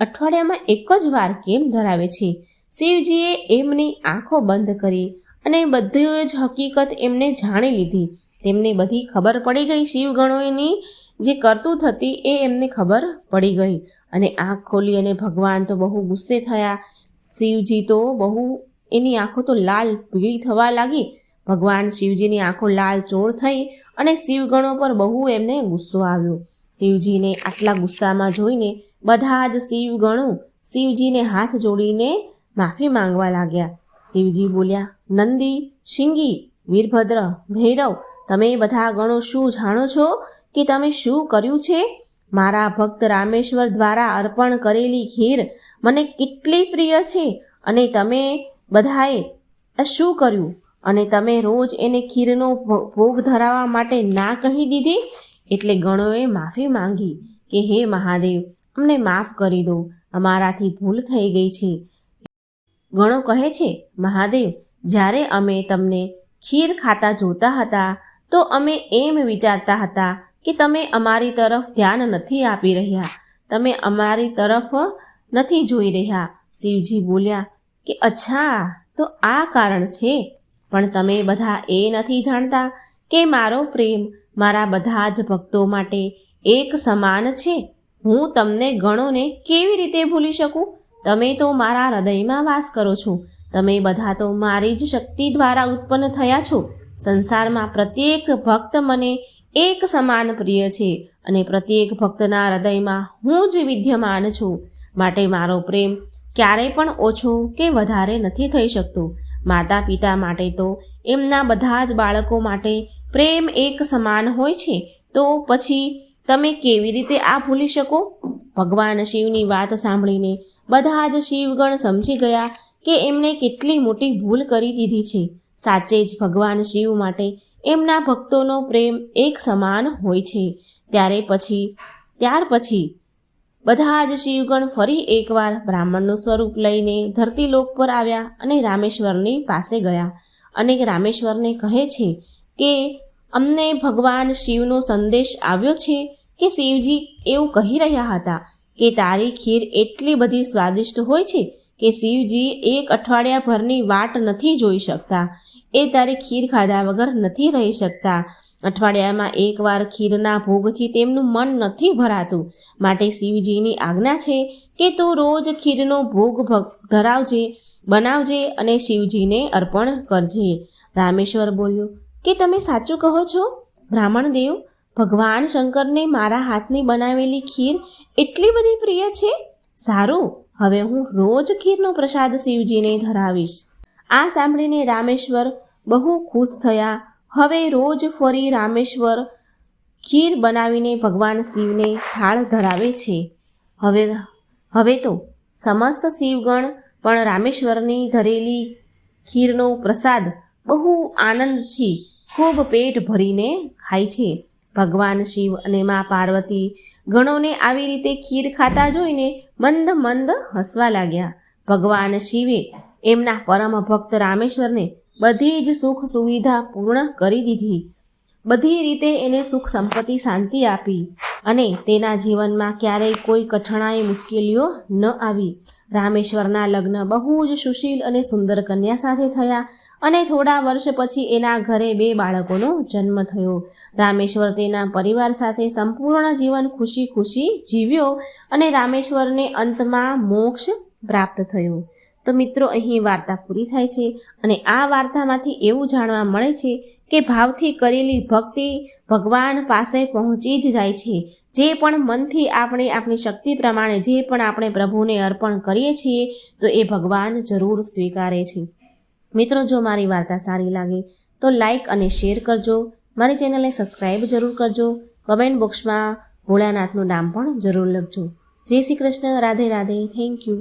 અઠવાડિયામાં એક જ વાર કેમ ધરાવે છે? શિવજીએ એમની આંખો બંધ કરી અને બધી જ હકીકત એમને જાણી લીધી. તેમને બધી ખબર પડી ગઈ. શિવગણોની જે કરતૂત હતી એ એમને ખબર પડી ગઈ અને આંખ ખોલી અને ભગવાન તો બહુ ગુસ્સે થયા. શિવજી તો એની આંખો તો લાલ પીળી થવા લાગી. ભગવાન શિવજીની આંખો લાલ ચોળ થઈ અને શિવગણો પર બહુ એમને ગુસ્સો આવ્યો. શિવજીને આટલા ગુસ્સામાં જોઈને બધા જ શિવગણો શિવજીને હાથ જોડીને માફી માંગવા લાગ્યા. શિવજી બોલ્યા, નંદી, શિંગી, વીરભદ્ર, ભૈરવ, તમે બધા ગણો શું જાણો છો કે તમે શું કર્યું છે? મારા ભક્ત રામેશ્વર દ્વારા અર્પણ કરેલી ખીર મને કેટલી પ્રિય છે અને તમે બધાએ શું કર્યું? અને તમે રોજ એને ખીરનો ભોગ ધરાવવા માટે ના કહી દીધી. એટલે ગણોએ માફી માંગી કે હે મહાદેવ, અમને માફ કરી દો, અમારાથી ભૂલ થઈ ગઈ છે. ગણો કહે છે, મહાદેવ, જ્યારે અમે તમને ખીર ખાતા જોતા હતા તો અમે એમ વિચારતા હતા કે તમે અમારી તરફ ધ્યાન નથી આપી રહ્યા, તમે અમારી તરફ નથી જોઈ રહ્યા. શિવજી બોલ્યા કે અચ્છા, તો આ કારણ છે. પણ તમે બધા એ નથી જાણતા કે મારો પ્રેમ મારા બધા જ ભક્તો માટે એક સમાન છે. હું તમને ગણોને કેવી રીતે ભૂલી શકું? તમે તો મારા હૃદયમાં વાસ કરો છો. તમે બધા તો મારી જ શક્તિ દ્વારા ઉત્પન્ન થયા છો. સંસારમાં પ્રત્યેક ભક્ત મને એક સમાન પ્રિય છે અને પ્રત્યેક ભક્તના હૃદયમાં હું જ વિદ્યમાન છું. માટે મારો પ્રેમ ક્યારેય પણ ઓછો કે વધારે નથી થઈ શકતો. માતા પિતા માટે તો એમના બધા જ બાળકો માટે પ્રેમ એક સમાન હોય છે. તો પછી તમે કેવી રીતે આ ભૂલી શકો? ભગવાન શિવની વાત સાંભળીને બધા જ શિવગણ સમજી ગયા કે એમણે કેટલી મોટી ભૂલ કરી દીધી છે. સાચે જ ભગવાન શિવ માટે એમના ભક્તોનો પ્રેમ એક સમાન હોય છે. ત્યાર પછી બધા જ શિવગણ ફરી એકવાર બ્રાહ્મણનું સ્વરૂપ લઈને ધરતીલોક પર આવ્યા અને રામેશ્વરની પાસે ગયા અને રામેશ્વરને કહે છે કે અમને ભગવાન શિવનો સંદેશ આવ્યો છે કે શિવજી એવું કહી રહ્યા હતા કે તારી ખીર એટલી બધી સ્વાદિષ્ટ હોય છે કે શિવજી 1 અઠવાડિયાભરની વાટ નથી જોઈ શકતા. એ તારી ખીર ખાધા વગર નથી રહી શકતા. અઠવાડિયામાં એકવાર ખીરના ભોગથી તેમનું મન નથી ભરાતું. માટે શિવજીની આજ્ઞા છે કે તું રોજ ખીરનો ભોગ ધરાવજે, બનાવજે અને શિવજીને અર્પણ કરજે. રામેશ્વર બોલ્યો કે તમે સાચું કહો છો બ્રાહ્મણ દેવ? ભગવાન શંકરને મારા હાથની બનાવેલી ખીર એટલી બધી પ્રિય છે. સારું, હવે હું રોજ ખીરનો પ્રસાદ શિવજીને ધરાવીશ. આ સાંભળીને રામેશ્વર બહુ ખુશ થયા. હવે રોજ ફરી રામેશ્વર ખીર બનાવીને ભગવાન શિવને થાળ ધરાવે છે. હવે તો સમસ્ત શિવગણ પણ રામેશ્વરની ધરેલી ખીરનો પ્રસાદ બહુ આનંદથી ખૂબ પેટ ભરીને ખાય છે. ભગવાન શિવ અને મા પાર્વતી ગણોને આવી રીતે ખીર ખાતા જોઈને મંદ મંદ હસવા લાગ્યા. ભગવાન શિવે એમના પરમ ભક્ત રામેશ્વરને બધી જ સુખ સુવિધા પૂર્ણ કરી દીધી. બધી રીતે એને સુખ સંપત્તિ શાંતિ આપી અને તેના જીવનમાં ક્યારેય કોઈ કઠણાઈ મુશ્કેલીઓ ન આવી. રામેશ્વરના લગ્ન બહુ જ સુશીલ અને સુંદર કન્યા સાથે થયા અને થોડા વર્ષ પછી એના ઘરે 2 બાળકોનો જન્મ થયો. રામેશ્વર તેના પરિવાર સાથે સંપૂર્ણ જીવન ખુશી ખુશી જીવ્યો અને રામેશ્વરને અંતમાં મોક્ષ પ્રાપ્ત થયો. તો મિત્રો, અહીં વાર્તા પૂરી થાય છે અને આ વાર્તામાંથી એવું જાણવા મળે છે કે ભાવથી કરેલી ભક્તિ ભગવાન પાસે પહોંચી જ જાય છે. જે પણ મનથી આપણે આપણી શક્તિ પ્રમાણે જે પણ આપણે પ્રભુને અર્પણ કરીએ છીએ તો એ ભગવાન જરૂર સ્વીકારે છે. મિત્રો, જો મારી વાર્તા સારી લાગે તો લાઈક અને શેર કરજો. મારી ચેનલને સબસ્ક્રાઈબ જરૂર કરજો. કમેન્ટ બોક્સમાં ભોળાનાથનું નામ પણ જરૂર લખજો. જય શ્રી કૃષ્ણ. રાધે રાધે. Thank you.